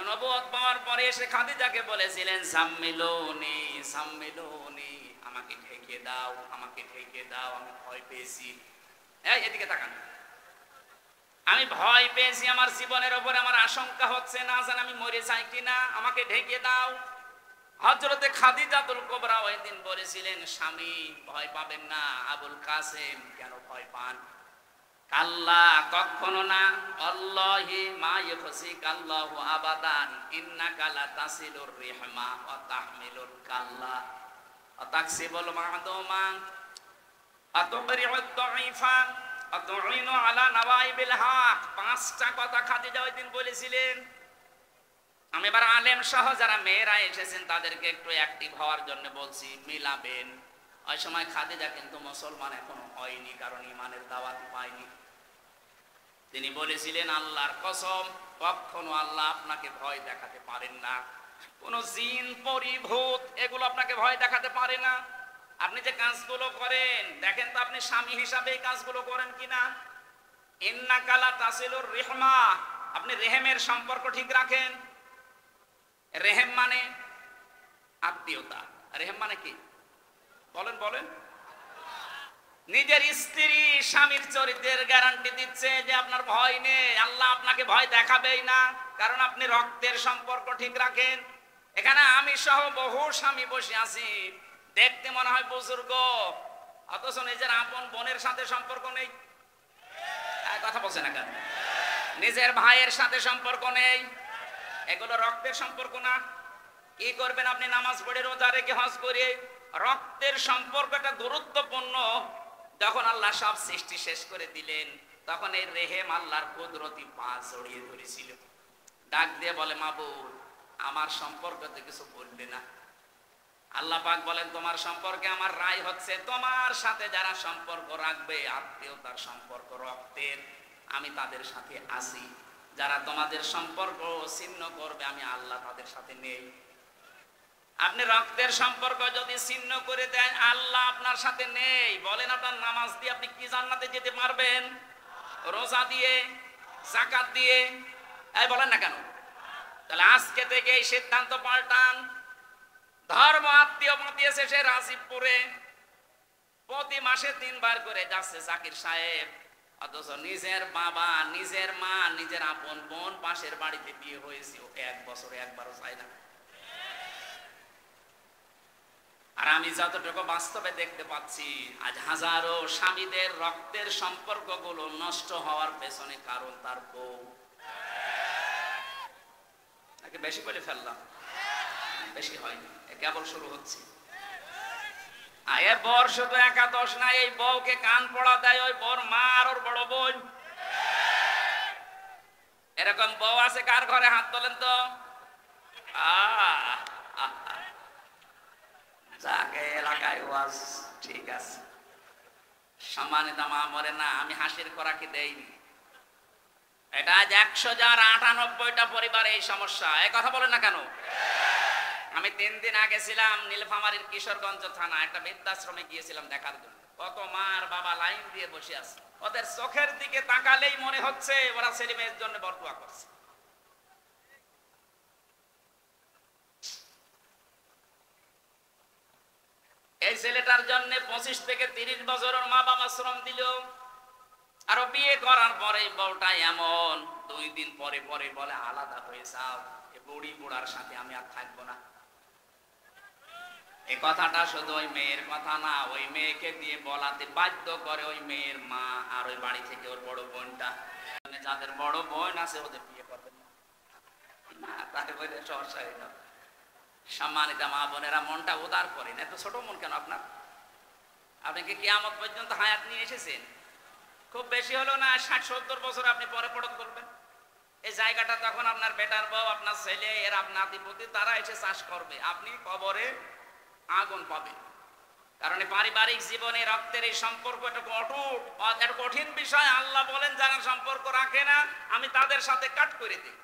Speaker 1: নবুয়ত পাওয়ার পরে এসে খাদিজাকে বলেছিলেন, সাম্মিলুনি সাম্মিলুনি, আমাকে ঢেকে দাও, আমাকে ঢেকে দাও, আমি ভয় পেয়েছি। এই এদিকে তাকান, আমি ভয় পেয়েছি, আমার জীবনের উপরে আমার আশঙ্কা হচ্ছে, না জানি আমি মরে যাই কিনা, আমাকে ঢেকে দাও। হযরতে খাদিজাতুল কুবরা ওই দিন বলেছিলেন, স্বামী ভয় পাবেন না। আবুল কাসেম কেন ভয় পান? কাল্লা, কখনো না। আল্লাহি মা ইউখসিকাল্লাহু আবাদান, ইন্নাকা লাতাসিলুর রিহমা ওয়া তাহমিলুল কাল্লা ওয়া তাকসিবুল মা'দুমা আতুকরিউদ দাঈফা আতুইনু আলা নাওয়াইবিল হক। 5টা কথা খাদিজা ওই দিন বলেছিলেন। আমি এবার আলেম সহ যারা মেয়েরা এসেছেন তাদেরকে একটু অ্যাক্টিভ হওয়ার জন্য বলছি, মিলাবেন। ওই সময় খাদিজা কিন্তু মুসলমান এখনো হয়নি, কারণ ইমানের দাওয়াত পায়নি। তিনি বলেছিলেন, আল্লাহর কসম, কখনো আল্লাহ আপনাকে ভয় দেখাতে পারেন না। কোন জিন, পরি, ভূত এগুলো আপনাকে ভয় দেখাতে পারে না। আপনি যে কাজগুলো করেন, দেখেন তো আপনি স্বামী হিসাবে এই কাজগুলো করেন কিনা। ইন্নাকা লাতাসিলুর রিহমা, আপনি রেহেমের সম্পর্ক ঠিক রাখেন। রেহেম মানে আত্মীয়তা। রেহেম মানে কি? বলেন বলেন। নিজের স্ত্রী স্বামীর চরিত্রের গ্যারান্টি দিচ্ছে যে আপনার ভয় নেই, আল্লাহ আপনাকে ভয় দেখাবেই না, কারণ আপনি রক্তের সম্পর্ক ঠিক রাখেন। এখানে আমি সহ বহু স্বামী বসে আছি, দেখতে মনে হয় বুজুর্গ, অথচ নিজের আপন বোনের সাথে সম্পর্ক নেই। কথা বলছে না কেন? নিজের ভাইয়ের সাথে সম্পর্ক নেই। এগুলো রক্তের সম্পর্ক না। কি করবেন আপনি? নামাজ পড়ে, রোজা রেখে, হজ করে, রক্তের সম্পর্কটা গুরুত্বপূর্ণ। যখন আল্লাহ সব সৃষ্টি শেষ করে দিলেন, তখন এই রেহেম আল্লাহর কুদরতি পা জড়িয়ে ধরেছিল। ডাক দিয়ে বলে, মাবুদ, আমার সম্পর্কতে কিছু বলবে না। আল্লাহ পাক বলেন, তোমার সম্পর্কে আমার রায় হচ্ছে, তোমার সাথে যারা সম্পর্ক রাখবে, আত্মীয়তার সম্পর্ক, রক্তের, আমি তাদের সাথে আছি। যারা তোমাদের সম্পর্ক ছিন্ন করবে, আমি আল্লাহ তাদের সাথে নেই। আপনি রক্তের সম্পর্ক যদি ছিন্ন করে দেন, আল্লাহ আপনার সাথে নেই। বলেন, আপনার নামাজ দিয়ে আপনি কি জান্নাতে যেতে পারবেন? রোজা দিয়ে, যাকাত দিয়ে? এই বলেন না কেন? তাহলে আজকে থেকে এই সিদ্ধান্ত পাল্টান। ধর্ম আত্মীয় পাঠিয়েছে সে রাজীবপুরে, প্রতি মাসে 3 বার করে যাচ্ছে জাকির সাহেব, অথচ নিজের বাবা, নিজের মা, নিজের আপন বোন পাশের বাড়িতে বিয়ে হয়েছে, ওকে 1 বছরে একবারও চায় না। আর আমি যতটুকু বাস্তবে দেখতে পাচ্ছি, আজ হাজারো স্বামীদের রক্তের সম্পর্কগুলো নষ্ট হওয়ার পেছনে কারণ তার বউ। বেশি বলে ফেললাম? বেশি হয়নি, কেবল শুরু হচ্ছে। এর বর শুধু একাদশ না, এই বউকে কান পড়া দেয় ওই বর মা আর ওর বড় বোন। এরকম বউ আছে কার ঘরে? হাত তোলেন তো। যাকে এলাকায় ওয়াজ ঠিক আছে। সম্মানিত মা মরে না, আমি হাসির খোরাকি দেইনি। এটা আজ 100,098টা পরিবারে এই সমস্যা। এই কথা বলেন না কেন? আমি 3 দিন আগে ছিলাম নীলফামারীর কিশোরগঞ্জ থানা, একটা বৃদ্ধাশ্রমে গিয়েছিলাম দেখার জন্য। কত মা আর বাবা লাইন দিয়ে বসে আছে, ওদের চোখের দিকে তাকালেই মনে হচ্ছে ওরা ছেলে মেয়ের জন্য বরদোয়া করছে। এই ছেলেটার জন্য 25 থেকে 30 বছরের মা বাবা শ্রম দিল, আর বিয়ে করার পরে বউটা এমন 2 দিন পরে পরে বলে আলাদা হয়ে যাও, এই বুড়ি বুড়ার সাথে আমি আর থাকবো না। এই কথাটা শুধু ওই মেয়ের কথা না, ওই মেয়েকে দিয়ে বলাতে বাধ্য করে ওই মেয়ের মা আর ওই বাড়ি থেকে ওর বড় বোনটা। যাদের বড় বোন আছে ওদের বিয়ে করবেন না, তাকে বলে সমস্যা হয়ে যাবে। সম্মানিত মা বোনেরা, মনটা উদার করেন। এত ছোট মন কেন আপনার? আপনি কি কিয়ামত পর্যন্ত হায়াত নিয়ে এসেছেন? খুব বেশি হলো না 60-70 বছর আপনি পরে পড়ক করবেন। এই জায়গাটা তখন আপনার বেটার বউ, আপনার ছেলে, এর আপনার নাতিপুতি, তারা এসে চাষ করবে, আপনি কবরে আগুন পাবেন। কারণ পারিবারিক জীবনে রক্তের এই সম্পর্ক একটা অটুট, একটা কঠিন বিষয়। আল্লাহ বলেন যারা সম্পর্ক রাখে না আমি তাদের সাথে কাট করে দিই,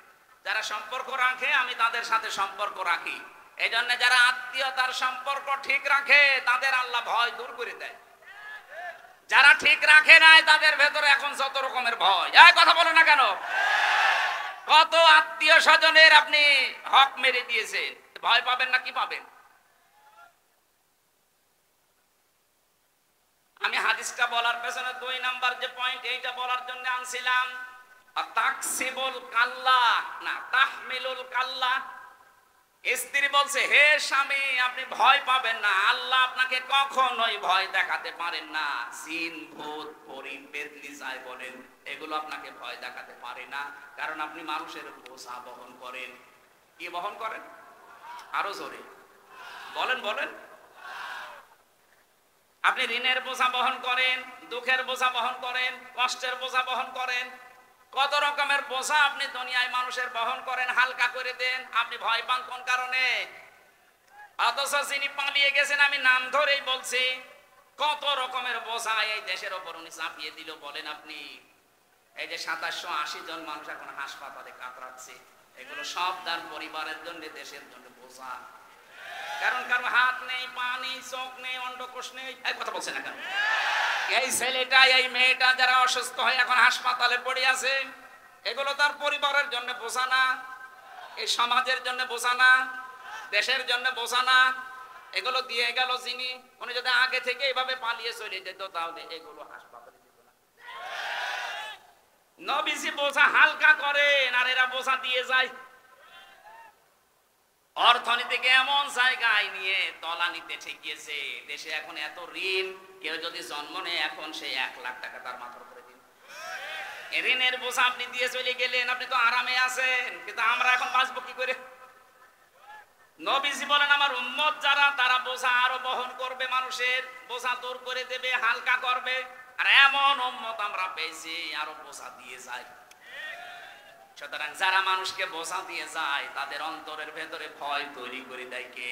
Speaker 1: যারা সম্পর্ক রাখে আমি তাদের সাথে সম্পর্ক রাখি। এই জন্য যারা আত্মীয়তার সম্পর্ক ঠিক রাখে তাদের আল্লাহ ভয় দূর করে দেয়। যারা ঠিক রাখে নাই তাদের ভেতরে এখন যত রকমের ভয়। এই কথা বলে না কেন? কত আত্মীয় স্বজনের আপনি হক মেরে দিয়েছেন, ভয় পাবেন না কি পাবেন? আমি হাদিসটা বলার পেছনে 2 নাম্বার যে পয়েন্ট, এইটা বলার জন্য আনছিলাম। তাকসিবুল কাল্লা না তাহমিলুল কাল্লা। স্ত্রী বলছে, হে স্বামী আপনি ভয় পাবেন না, আল্লাহ আপনাকে কখনোই ভয় দেখাতে পারেন না। জিন, ভূত, পরী, পেতনি যাই বলেন, এগুলো আপনাকে ভয় দেখাতে পারে না, কারণ আপনি মানুষের বোঝা বহন করেন। কি বহন করেন? আরো জোরে বলেন বলেন। আপনি ঋণের বোঝা বহন করেন, দুঃখের বোঝা বহন করেন, কষ্টের বোঝা বহন করেন, কত রকমের বোঝা আপনি দুনিয়ায় মানুষের বহন করেন, হালকা করে দেন। আপনি ভয় পান কোন কারণে? অথচ যিনি পালিয়ে গেছেন, আমি নাম ধরেই বলছি, কত রকমের বোঝা এই দেশের ওপর উনি চাপিয়ে দিল বলেন আপনি। এই যে 2780 জন মানুষ এখন হাসপাতালে কাতরাচ্ছে, এগুলো সব তার পরিবারের জন্য, দেশের জন্য বোঝা। কারণ কারো হাত নেই, পা নেই, চোখ নেই, অন্ডকোষ নেই। এই কথা বলছে না কেন? এই ছেলেটা, এই মেয়েটা যারা অসুস্থ হয়ে এখন হাসপাতালে পড়ে আছে, এগুলো তার পরিবারের জন্য বোঝা না, এই সমাজের জন্য বোঝা না, দেশের জন্য বোঝা না। এগুলো দিয়ে গেল যিনি, উনি যদি আগে থেকে এইভাবে পালিয়ে চলে যেত তাহলে এগুলো হাসপাতালে যেত না। নবীজি বোঝা হালকা করেন আর এরা বোঝা দিয়ে যায়। অর্থনীতিকে এমন জায়গায় নিয়ে তলানিতে ঠেকিয়েছে, দেশে এখন এত ঋণ, কেউ যদি জন্ম নেয় এখন সে 1 লাখ টাকা তার মাথার উপরে দিন। ঋণের বোঝা আপনি দিয়ে চলে গেলেন, আপনি তো আরামে আছেন, কিন্তু আমরা এখন বাঁচবো কি করে? নবীজি বলেন আমার উম্মত যারা, তারা বোঝা আরো বহন করবে, মানুষের বোঝা দূর করে দেবে, হালকা করবে। আর এমন উম্মত আমরা পেয়েছি আরো বোঝা দিয়ে যায়। সুতরাং যারা মানুষকে বোঝা দিয়ে যায় তাদের অন্তরের ভেতরে ভয় তৈরি করে দেয় কে?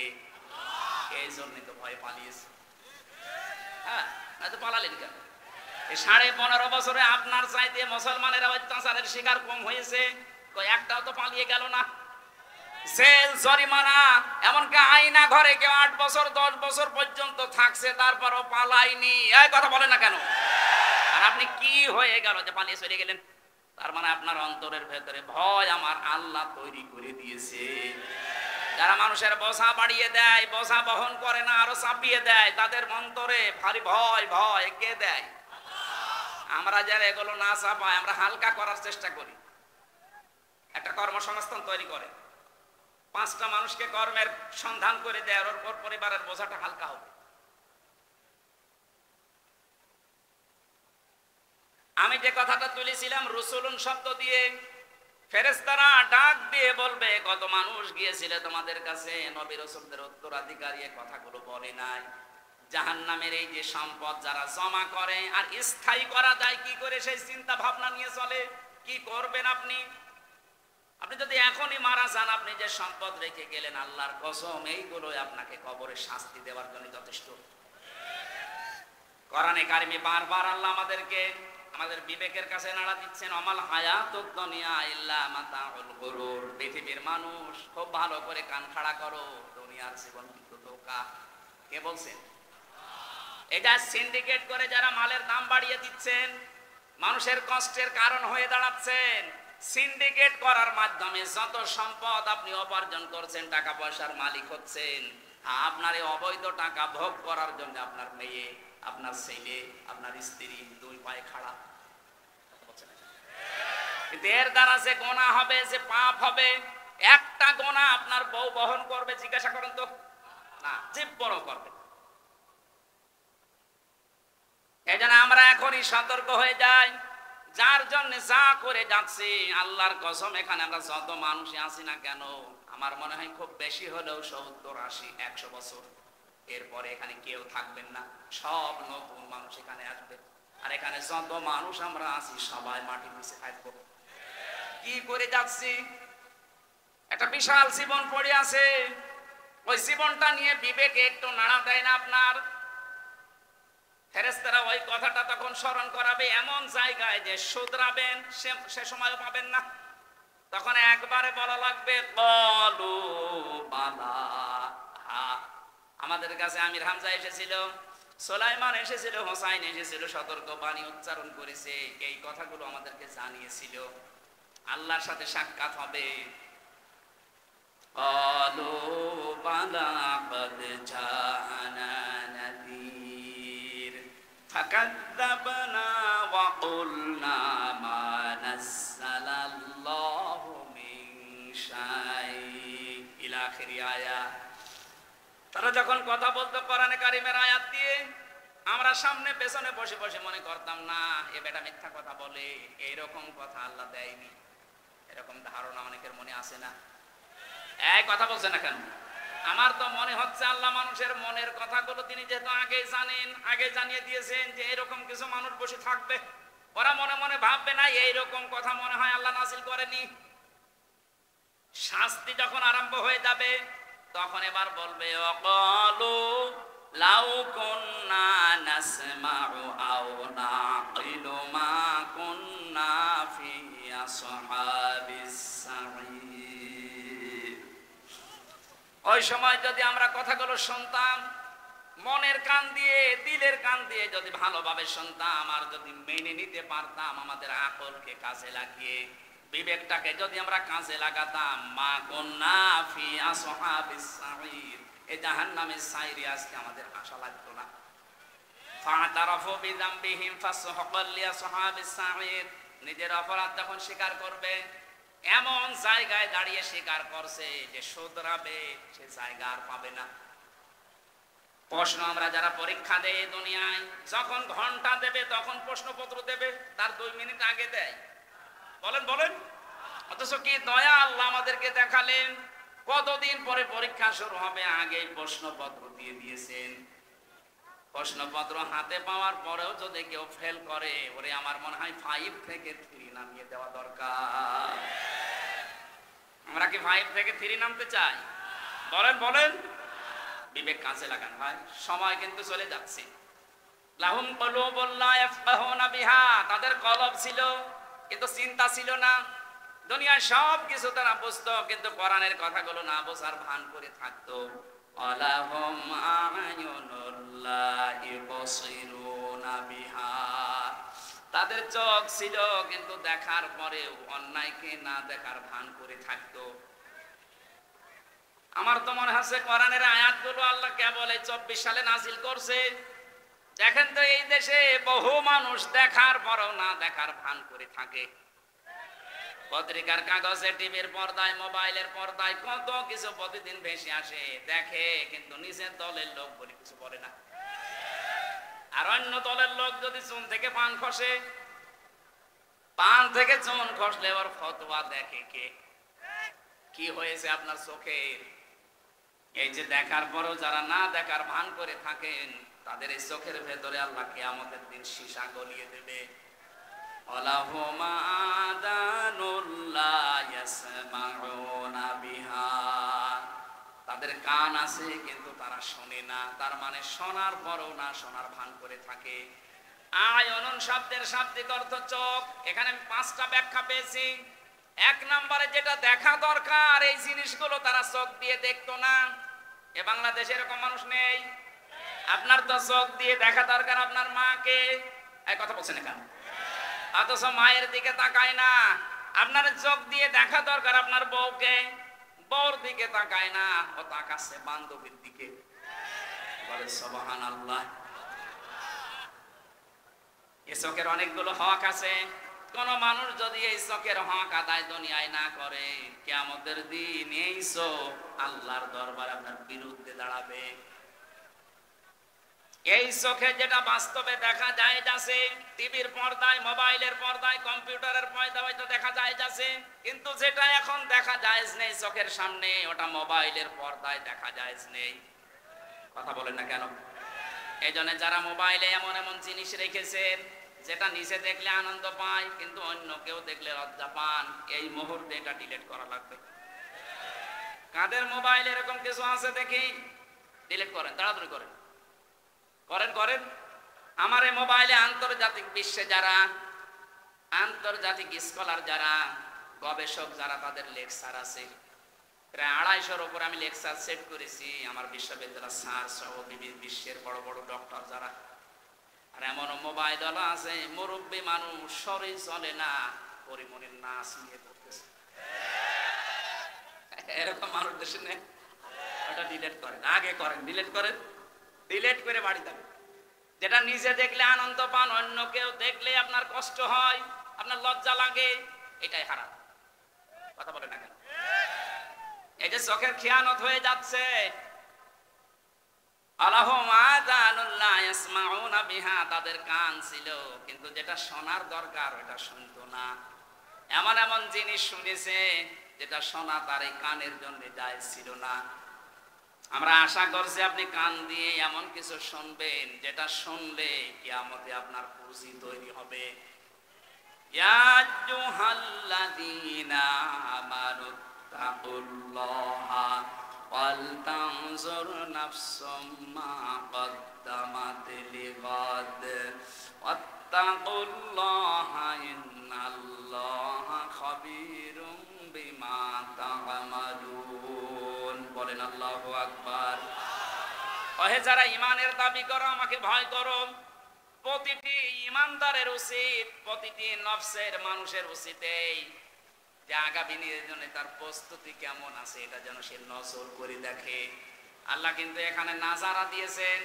Speaker 1: এই জন্যই তো ভয় পালিয়েছে। হ্যাঁ, তো পালালেন কেন? এই 15.5 বছরে আপনার চাইতে মুসলমানেরা অত্যাচারের শিকার কম হয়েছে, একটাও তো পালিয়ে গেল না। জেল, জরিমানা, এমনকি আয়না ঘরে কেউ 8 বছর 10 বছর পর্যন্ত থাকছে, তারপরও পালায়নি। এই কথা বলে না কেন? আর আপনি কি হয়ে গেল যে পালিয়ে চলে গেলেন? তার মানে আপনার অন্তরের ভেতরে ভয় আমার আল্লাহ তৈরি করে দিয়েছে। যারা মানুষের বোঝা বাড়িয়ে দেয়, বোঝা বহন করে না, আরো চাপিয়ে দেয়, তাদের অন্তরে ভারী ভয়। ভয় কে দেয়? আমরা যারা এগুলো না চাপাই, আমরা হালকা করার চেষ্টা করি। একটা কর্মসংস্থান তৈরি করে 5টা মানুষকে কর্মের সন্ধান করে দেয়, ওর পর পরিবারের বোঝাটা হালকা হবে। আমি যে কথাটা তুলেছিলাম রসুলুন শব্দ দিয়ে, ফেরেশতারা ডাক দিয়ে বলবে, কত মানুষ গিয়েছিল তোমাদের কাছে, নবী রাসূলদের উত্তরাধিকারী, এই কথাগুলো বলে নাই। জাহান্নামের এই যে সম্পদ যারা জমা করে আর স্থায়ী করা যায় কি করে, সেই চিন্তা ভাবনা নিয়ে চলে। কি করবেন আপনি? আপনি যদি এখনই মারা যান, আপনি যে সম্পদ রেখে গেলেন, আল্লাহর কসম এইগুলো আপনাকে কবরে শাস্তি দেওয়ার জন্য যথেষ্ট। কোরআনে কারিমে বারবার আল্লাহ আমাদের বিবেকের কাছে নাড়া দিচ্ছেন, আমাল হায়াতুদ দুনিয়া ইল্লা মাতাউল গুরুর। পৃথিবীর মানুষ খুব ভালো করে কান খাড়া করো, দুনিয়ার জীবন কিন্তু ধোঁকা। কে বলছেন? এটা সিন্ডিকেট করে যারা মালের দাম বাড়িয়ে দিচ্ছেন, মানুষের কষ্টের কারণ হয়ে দাঁড়াচ্ছেন। সিন্ডিকেট করার মাধ্যমে যত সম্পদ আপনি উপার্জন করছেন, টাকা পয়সার মালিক হচ্ছেন, আপনার এই অবৈধ টাকা ভোগ করার জন্য আপনার মেয়ে, আপনার ছেলে, আপনার স্ত্রী দুই পায়ে খাড়া। কিন্তু এর দ্বারা যে গোনা হবে, যে পাপ হবে, একটা গোনা আপনার বউ বহন করবে? জিজ্ঞাসা করেন তো। না, জীব বড় করবে। এই জন্য আমরা এখনই সতর্ক হয়ে যাই। যার জন্য যা করে যাচ্ছি, আল্লাহর কসম, এখানে আমরা যত মানুষই আছি না কেন, আমার মনে হয় খুব বেশি হলেও 70, 80, 100 বছর এরপরে এখানে কেউ থাকবেন না। সব নতুন মানুষ এখানে আসবে। আর এখানে যত মানুষ আমরা আছি, সবাই মাটির নিচে থাকবো। কি করে যাচ্ছি? একটা বিশাল জীবন পড়ে আছে। ওই জীবনটা নিয়ে বিবেকে একটু নাড়া দেয় না আপনার? ফেরেশতারা ওই কথাটা তখন স্মরণ করাবে এমন জায়গায় যে শুধরাবেন সে সময় পাবেন না। তখন একবারে বলা লাগবে, বলো বালা। আমাদের কাছে আমির হামজা এসেছিল, সুলাইমান এসেছিল, হোসাইন এসেছিল, সতর্ক বাণী উচ্চারণ করেছে, এই কথাগুলো আমাদেরকে জানিয়েছিল। আল্লাহর সাথে সাক্ষাৎ হবে। বলো বালা কদ জানা নাযীর ফাকাযযাবনা ওয়া কুলনা মা নাযালাল্লাহু মিন শাই ইলা আখিরি আয়াত। তারা যখন কথা বলতো কোরআনে কারিমের আয়াত দিয়ে, আমরা সামনে পেছনে বসে বসে মনে করতাম, না এ বেটা মিথ্যা কথা বলে, এইরকম কথা আল্লাহ দেয়নি। এরকম ধারণা অনেকের মনে আসে না? এই কথা বলছে না কেন? আমার তো মনে হচ্ছে আল্লাহ মানুষের মনের কথাগুলো তিনি যেহেতু আগেই জানেন, আগে জানিয়ে দিয়েছেন যে এরকম কিছু মানুষ বসে থাকবে, ওরা মনে মনে ভাববে না এইরকম কথা মনে হয় আল্লাহ নাযিল করেনি। শাস্তি যখন আরম্ভ হয়ে যাবে, তখন এবার বলবে, অকালু লাউ কুন্না নাসমাউ আও নাকিলু মা কুন্না ফি আসহাবিস সাঈর। ওই সময় যদি আমরা কথাগুলো শুনতাম, মনের কান দিয়ে, দিলের কান দিয়ে যদি ভালোভাবে শুনতাম, আর যদি মেনে নিতে পারতাম, আমাদের আকলকে কাজে লাগিয়ে, বিবেকটাকে যদি আমরা কাজে লাগাতাম, মা কুন্না ফি আসহাবিস সাঈর, এই জাহান্নামের সাইরে আজকে আমাদের আশা লাগতো না। ফাতারাফু বিযামবিহিম ফাসহাকাল লিআসহাবিস সাঈর। নিজের অপরাধ যখন স্বীকার করবে, এমন জায়গায় দাঁড়িয়ে স্বীকার করছে যে শুধরাবে, সে জায়গা আর পাবে না। প্রশ্ন আমরা যারা পরীক্ষা দেয় দুনিয়ায়, যখন ঘন্টা দেবে তখন প্রশ্নপত্র দেবে, তার 2 মিনিট আগে দেয়। বলেন বলেন। অথচ কি দয়া আল্লাহ আমাদেরকে দেখালেন, কতদিন পরে পরীক্ষা শুরু হবে, আগে প্রশ্নপত্র দিয়ে দিয়েছেন। প্রশ্নপত্র হাতে পাওয়ার পরেও যদি কেউ ফেল করে, ওরে আমার মনে হয় 5 থেকে 3 নামিয়ে দেওয়া দরকার। আমরা কি 5 থেকে 3 নামতে চাই? বলেন বলেন। বিবেক কাজে লাগান ভাই, সময় কিন্তু চলে যাচ্ছে। লাহুম কুলুবুন লা ইয়াফকাহুনা বিহা, তাদের কলব ছিল কিন্তু চিন্তা ছিল না। দুনিয়ার সব কিছু তারা বুঝতো, কিন্তু কোরআনের কথাগুলো না বোঝার ভান করে থাকতো। আলাহুম আ'য়ুনুল লা ইবসিরুনা বিহা, তাদের চোখ ছিল কিন্তু দেখার পরেও অন্যায়কে না দেখার ভান করে থাকতো। আমার তো মনে হচ্ছে কোরআনের আয়াতগুলো আল্লাহ কেবল এই 24 সালে নাযিল করছে। দেখেন তো এই দেশে বহু মানুষ দেখার পরও না দেখার ভান করে থাকে। পত্রিকার কাগজে, টিভির পর্দায়, মোবাইলের পর্দায় কত কিছু প্রতিদিন ভেসে আসে, দেখে কিন্তু নিজের দলের লোক বলে কিছু বলে না। আর অন্য দলের লোক যদি চুন থেকে পান খসে, পান থেকে চুন খসলে ওর ফতোয়া দেখে কে? কি হয়েছে আপনার চোখের? এই যে দেখার পরও যারা না দেখার ভান করে থাকেন, তাদের এই চোখের ভেতরে আল্লাহ কিয়ামতের দিন সীসা গলিয়ে দেবে। তাদের কান আছে কিন্তু তারা শোনে না, তার মানে শোনার পরও না শোনার ভান করে থাকে। আয়নন শব্দের শাব্দিক অর্থ চোখ। এখানে আমি 5টা ব্যাখ্যা পেয়েছি। এক নম্বরে যেটা দেখা দরকার এই জিনিসগুলো তারা চোখ দিয়ে দেখতো না। এ বাংলাদেশে এরকম মানুষ নেই? আপনার তো চোখ দিয়ে দেখা দরকার আপনার মাকে, এই কথা বলছেন কেন? অথচ মায়ের দিকে তাকায় না। আপনার চোখ দিয়ে দেখা দরকার আপনার বউকে, বউর দিকে তাকায় না, ও তাকাচ্ছে বান্ধবীর দিকে। বলে সুবহানাল্লাহ। এই চোখের অনেকগুলো হক আছে। কোন মানুষ যদি এই চোখের হক আদায় দুনিয়ায় না করে, কিয়ামতের দিন এই চোখ আল্লাহর দরবারে আপনার বিরুদ্ধে দাঁড়াবে। এই চোখে যেটা বাস্তবে দেখা যায় যাচ্ছে, টিভির পর্দায়, মোবাইলের পর্দায়, কম্পিউটারের পর্দায় হয়তো দেখা যায় যাচ্ছে, কিন্তু যেটা এখন দেখা যায় নেই চোখের সামনে, ওটা মোবাইলের পর্দায় দেখা যায় নেই। কথা বলেন না কেন? এই জন্য যারা মোবাইলে এমন এমন জিনিস রেখেছেন যেটা নিচে দেখলে আনন্দ পায়, কিন্তু অন্য কেউ দেখলে লজ্জা পান, এই মুহূর্তে এটা ডিলিট করা লাগবে। কাদের মোবাইলে এরকম কিছু আছে দেখি, ডিলিট করেন, তাড়াতাড়ি করেন, করেন করেন। আমার এই মোবাইলে আন্তর্জাতিক বিশ্বে যারা আন্তর্জাতিক স্কলার, যারা গবেষক, যারা তাদের লেকচার আছে, প্রায় 250-র উপর আমি লেকচার সেট করেছি আমার বিশ্ববিদ্যালয় স্যার সহ বিশ্বের বড় বড় ডক্টর যারা। আর এমন মোবাইল আছে মুরব্বী মানুষ শরীর চলে না, পরিমণির নাচ নিয়ে করতেছে। এরকম মানুষ দেশে নেই। ওটা ডিলিট করেন, আগে করেন, ডিলিট করেন, ডিলিট করে বাড়ি যাবেন। যেটা নিজে দেখলে আনন্দ পান, অন্য কেউ দেখলে আপনার কষ্ট হয়, আপনার লজ্জা লাগে, এটাই হারাম। কথা বলে না কেন? এই যে চোখের খেয়ানত হয়ে যাচ্ছে। তাদের কান ছিল কিন্তু যেটা শোনার দরকার ওটা শুনতো না। এমন এমন জিনিস শুনেছে যেটা শোনা তার এই কানের জন্য জায়েজ ছিল না। আমরা আশা করছি আপনি কান দিয়ে এমন কিছু শুনবেন যেটা শুনলে কিয়ামতে আপনার পুঁজি তৈরি হবে। ইয়া আইয়ুহাল্লাযীনা আমানুত্তাকুল্লাহা ওয়াল তানজুর নাফসুম মা কদ্দামাত লিগাদ ওয়াত্তাকুল্লাহা ইন্নাল্লাহা খাবীরুম বিমা তা'মালুন। বলেন আল্লাহু আকবার। ওহে যারা ঈমানের দাবি করো, আমাকে ভয় করো। প্রতিটি ঈমানদারের উচিত, প্রতিটি নফসের মানুষের উচিত এই যে আগামী দিনের জন্য তার প্রস্তুতি কেমন আছে এটা যেন সে নজর করে দেখে। আল্লাহ কিন্তু এখানে নাজারা দিয়েছেন,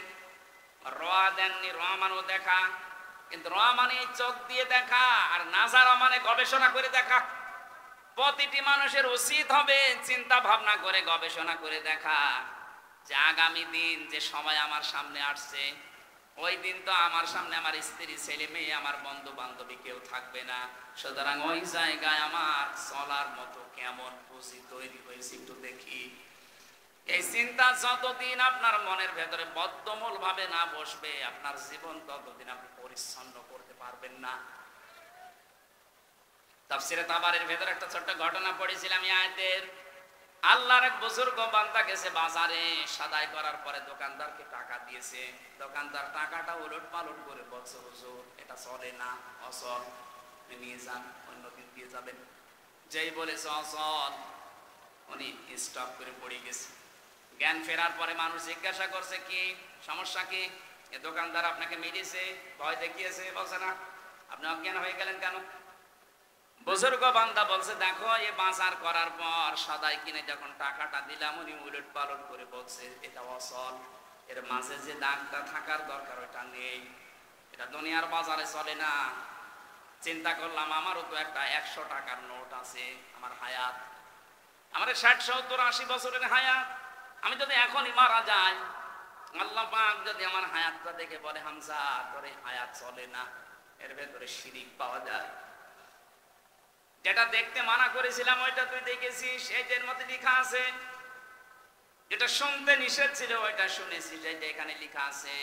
Speaker 1: রোয়া দেননি। রোয়া মানেও দেখা, কিন্তু রোয়া মানে চোখ দিয়ে দেখা, আর নাজারা মানে গবেষণা করে দেখা। প্রতিটি মানুষের উচিত হবে চিন্তা ভাবনা করে গবেষণা করে দেখা যে আগামী দিন যে সময় আমার সামনে আসছে, ওই দিন তো আমার সামনে আমার স্ত্রী, ছেলে মেয়ে, আমার বন্ধু বান্ধবী কেউ থাকবে না। সুতরাং ওই জায়গায় আমার চলার মতো কেমন পুঁজি তৈরি হয়েছে একটু দেখি। এই চিন্তা যতদিন আপনার মনের ভেতরে বদ্ধমূল ভাবে না বসবে, আপনার জীবন ততদিন আপনি পরিচ্ছন্ন করতে পারবেন না। তাফসীরে তাবারির ভেতরে একটা ছোট্ট ঘটনা পড়েছিলাম এই আয়াতের। আল্লাহর এক বুজুর্গ বান্দা গেছে বাজারে, সাদাই করার পরে দোকানদারকে টাকা দিয়েছে। দোকানদার টাকাটা উলট পালট করে বলছে, হুজুর এটা চলে না, অচল, নিয়ে যান, অন্য দিন দিয়ে যাবেন। যেই বলেছে অচল, উনি স্টপ করে পড়ে গেছে। জ্ঞান ফেরার পরে মানুষ জিজ্ঞাসা করছে, কি সমস্যা কি? এ দোকানদার আপনাকে মেরেছে, ভয় দেখিয়েছে? বলছে না। আপনি অজ্ঞান হয়ে গেলেন কেন? বুজুর্গ বান্দা বলছে, দেখো এ বাজার করার পর সদাই কিনে যখন টাকাটা দিলাম, উনি উলট পালট করে বলছে এটা অচল, এর মাঝে যে দাগটা থাকার দরকার ওটা নেই, এটা দুনিয়ার বাজারে চলে না। চিন্তা করলাম আমারও তো একটা 100 টাকার নোট আছে, আমার হায়াত, আমার 60, 70, 80 বছরের হায়াত। আমি যদি এখনই মারা যাই, আল্লাহ পাক যদি আমার হায়াতটা দেখে বলে, হামজা তোর হায়াত চলে না, এর ভেতরে শিরিক পাওয়া যায়, যেটা দেখতে মানা করেছিলাম ওইটা তুই দেখেছিস, এটার মধ্যে লেখা আছে। যেটা শুনতে নিষেধ ছিল ওইটা শুনেছিস, এটা এখানে লেখা আছে।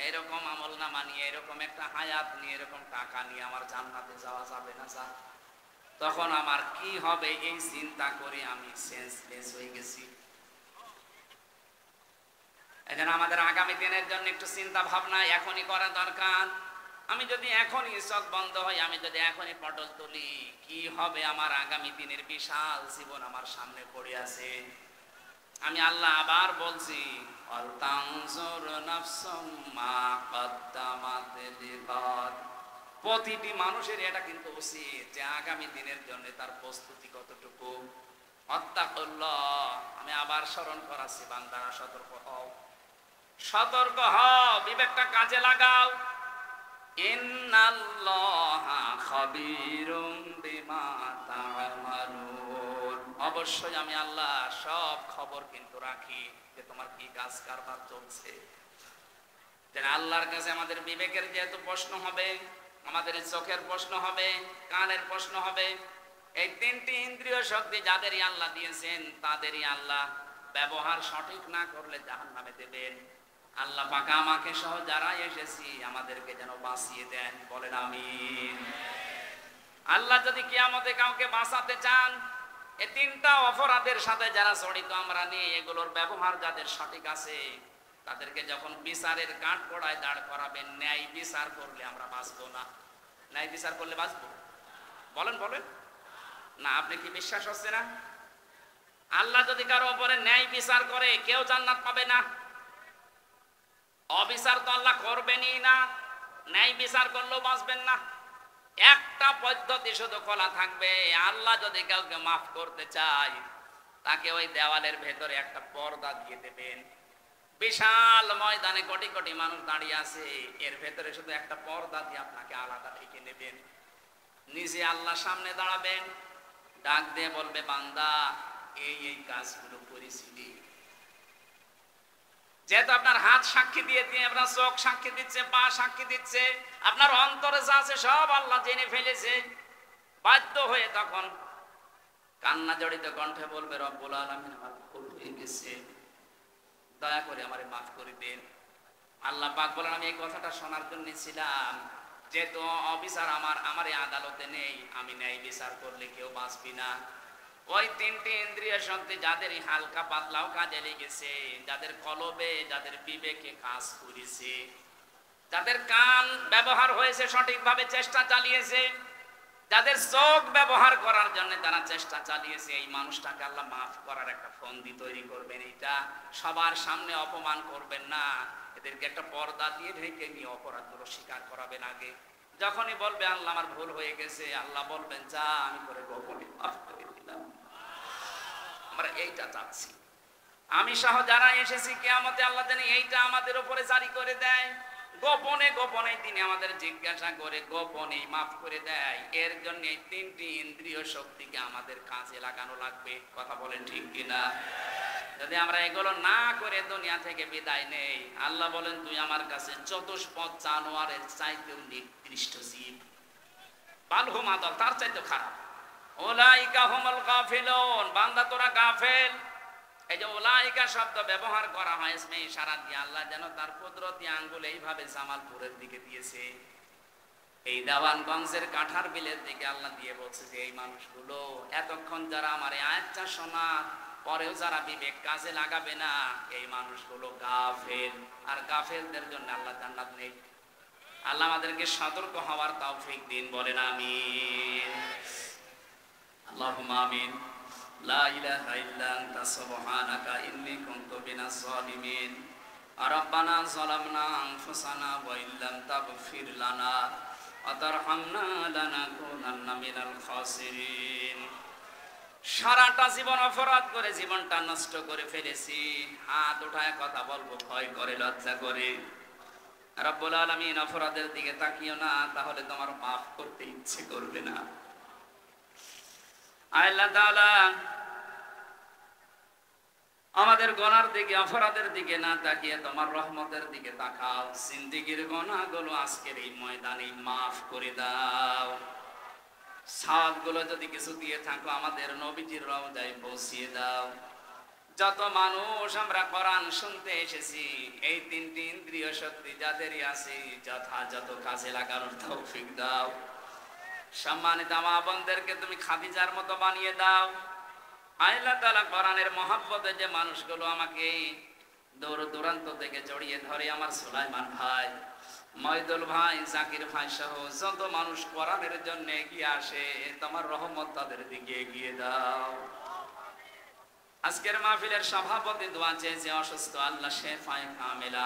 Speaker 1: এরকম আমল নামা নিয়ে, এরকম একটা হায়াত নিয়ে, এরকম টাকা নিয়ে আমার জান্নাতে যাওয়া যাবে না। যা, তখন আমার কি হবে এই চিন্তা করে আমি সেন্সলেস হয়ে গেছি। এজন্য আমাদের আগামী দিনের জন্য একটু চিন্তা ভাবনা এখনই করা দরকার। আমি যদি এখনই চোখ বন্ধ হই, আমি যদি এখনই পটল তুলি, কি হবে আমার আগামী দিনের বিশাল জীবন আমার সামনে পড়ে আছে। আমি আল্লাহ আবার বলছি, প্রতিটি মানুষের এটা কিন্তু উচিত যে আগামী দিনের জন্য তার প্রস্তুতি কতটুকু। আমি আবার স্মরণ করাচ্ছি, বান্দারা সতর্ক হও, সতর্ক হও, বিবেকটা কাজে লাগাও। ইন্নাল্লাহা খাবীরুম বিমা তা'মালুন, অবশ্যই আমি আল্লাহ সব খবর কিন্তু রাখি যে তোমার কি কাজ কারবার চলছে। যেন আল্লাহর কাছে আমাদের বিবেকের যেহেতু প্রশ্ন হবে, আমাদের চোখের প্রশ্ন হবে, কানের প্রশ্ন হবে। এই তিনটি ইন্দ্রিয় শক্তি যাদেরই আল্লাহ দিয়েছেন তাদেরই আল্লাহ ব্যবহার সঠিক না করলে জাহান্নামে দেবেন। আল্লাহ পাক আমাকে সহ যারা এসেছি আমাদেরকে যেন বাঁচিয়ে দেন, বলেন আমিন। আল্লাহ যদি কিয়ামতে কাউকে বাঁচাতে চান, এই তিনটা অপরাধের সাথে যারা জড়িত আমরা নিয়ে, এগুলোর ব্যবহার যাদের সঠিক আছে, তাদেরকে যখন বিচারের কাঠগড়ায় দাঁড় করাবেন, ন্যায় বিচার করলে আমরা বাঁচবো না। ন্যায় বিচার করলে বাঁচবো? বলেন বলেন না, আপনি কি বিশ্বাস হচ্ছে না? আল্লাহ যদি কারো উপরে ন্যায় বিচার করে, কেউ জান্নাত পাবে না। অবিচার তো আল্লাহ করবেনই না, ন্যায় বিচার করলেও বাঁচবেন না। একটা পদ্ধতি শুধু খোলা থাকবে, আল্লাহ যদি কাউকে মাফ করতে চায়, তাকে ওই দেওয়ালের ভেতরে একটা পর্দা দিয়ে দেবেন। বিশাল ময়দানে কোটি কোটি মানুষ দাঁড়িয়ে আছে, এর ভেতরে শুধু একটা পর্দা দিয়ে আপনাকে আলাদা ঢেকে নেবেন। নিজে আল্লাহ সামনে দাঁড়াবেন, ডাক দিয়ে বলবে, বান্দা এই এই কাজগুলো করেছিলি। যেহেতু আপনার হাত সাক্ষী দিয়ে দিয়ে, আপনার চোখ সাক্ষী দিচ্ছে, পা সাক্ষী দিচ্ছে, আপনার অন্তরে যা আছে সব আল্লাহ জেনে ফেলেছে। বাধ্য হয়ে তখন কান্না জড়িত কণ্ঠে বলবে, রব্বুল আলামিন আমার ভুল হয়ে গেছে, দয়া করে আমারে মাফ করে দেন। আল্লাহ পাক বলেন, আমি এই কথাটা শোনার জন্য ছিলাম, যেহেতু অবিচার আমার এই আদালতে নেই, আমি ন্যায় বিচার করলে কেউ বাঁচবি না। ওই তিনটি ইন্দ্রিয় শক্তি যাদের হালকা পাতলাও কাজে লেগেছে, যাদের কলবে, যাদের বিবেকে কাজ করেছে, যাদের কান ব্যবহার হয়েছে সঠিকভাবে, চেষ্টা চালিয়েছে, যাদের চোখ ব্যবহার করার জন্য তারা চেষ্টা চালিয়েছে, এই মানুষটাকে আল্লাহ মাফ করার একটা ফন্দি তৈরি করবেন। এটা সবার সামনে অপমান করবেন না, এদেরকে একটা পর্দা দিয়ে ঢেকে নিয়ে অপরাধগুলো স্বীকার করাবেন। আগে যখনই বলবে আল্লাহ আমার ভুল হয়ে গেছে, আল্লাহ বলবেন, যা আমি করে গোপনে মাফ করে দিলাম। আমরা এইটা চাচ্ছি। আমি সহ যারা এসেছি কিয়ামতে আল্লাহ যেন এইটা আমাদের উপরে জারি করে দেয়। গোপনে গোপনে তিনি আমাদের জিজ্ঞাসা করে গোপনে মাফ করে দেয়। এর জন্য এই তিনটি ইন্দ্রিয় শক্তিকে আমাদের কাজে লাগানো লাগবে। কথা বলেন ঠিক কিনা? যদি আমরা এগুলো না করে দুনিয়া থেকে বিদায় নেই, আল্লাহ বলেন, তুই আমার কাছে চতুষ্পদ জানোয়ারের চাইতেও নিকৃষ্ট জীব, বালহুম আদল, তার চাইতে খারাপ। উলাইকা হুমুল গাফিলুন, বান্দা তোরা গাফেল। এই যে উলাইকা শব্দ ব্যবহার করা হয় ইসমে ইশারা দিয়ে, আল্লাহ যেন তার কুদরতি আঙ্গুল এইভাবে জামালপুরের দিকে দিয়েছে, এই দেওয়ানগঞ্জের কাঁঠার বিলের দিকে আল্লাহ দিয়ে বলছে যে এই মানুষগুলো এতক্ষণ যারা আমার এই আয়াতটা শোনা পরেও যারা বিবেক কাজে লাগাবে না, এই মানুষগুলো গাফেল। আর গাফেলদের জন্য আল্লাহ জান্নাত নেই। আল্লাহ আমাদেরকে সতর্ক হওয়ার তৌফিক দিন, বলেন আমিন। আল্লাহুম্মা আমিন। লা ইলাহা ইল্লা আনতা সুবহানাকা ইন্নী কুনতু মিনাজ জালিমিন। রাব্বানা যালামনা আনফুসানা ওয়া ইল্লাম তাগফির লানা ওয়া তারহামনা লানাকুনান্না মিনাল খাসিরিন। সারাটা জীবন অপরাধ করে জীবনটা নষ্ট করে ফেলেছি। হাত উঠায় কথা বলবো ভয় করে, লজ্জা করে। রব্বুল আলামিন, অপরাধের দিকে তাকিও না, তাহলে তোমার মাফ করতে ইচ্ছে করবে না। আল্লাহ তাআলা আমাদের গুনার দিকে, অপরাধের দিকে না তাকিয়ে তোমার রহমতের দিকে তাকাও। জিন্দেগীর গুনাহগুলো আজকের এই ময়দানে মাফ করে দাও। সাদগুলো যদি কিছু দিয়ে থাকো আমাদের নবীজির রওজায় পৌঁছিয়ে দাও। যত মানুষ আমরা কোরআন শুনতে এসেছি, এই তিনটি ইন্দ্রিয় শক্তি যাদেরই আছে যথাযথ কাজে লাগানোর তৌফিক দাও। সম্মানিত মা বোনদেরকে তুমি খাদিজার মতো বানিয়ে দাও। আল্লাহ তাআলা কোরআনের মহব্বতে যে মানুষগুলো আমাকে দূর দূরান্ত থেকে জড়িয়ে ধরে, আমার সুলাইমান ভাই, ময়দুল ভাই, জাকির ভাই সহ যত মানুষ কোরআনের জন্য এগিয়ে আসে, তোমার রহমত তাদের দিকে এগিয়ে দাও। আজকের মাহফিলের সভাপতি দোয়া চেয়েছে অসুস্থ, আল্লাহ শেফায়ে কামিলা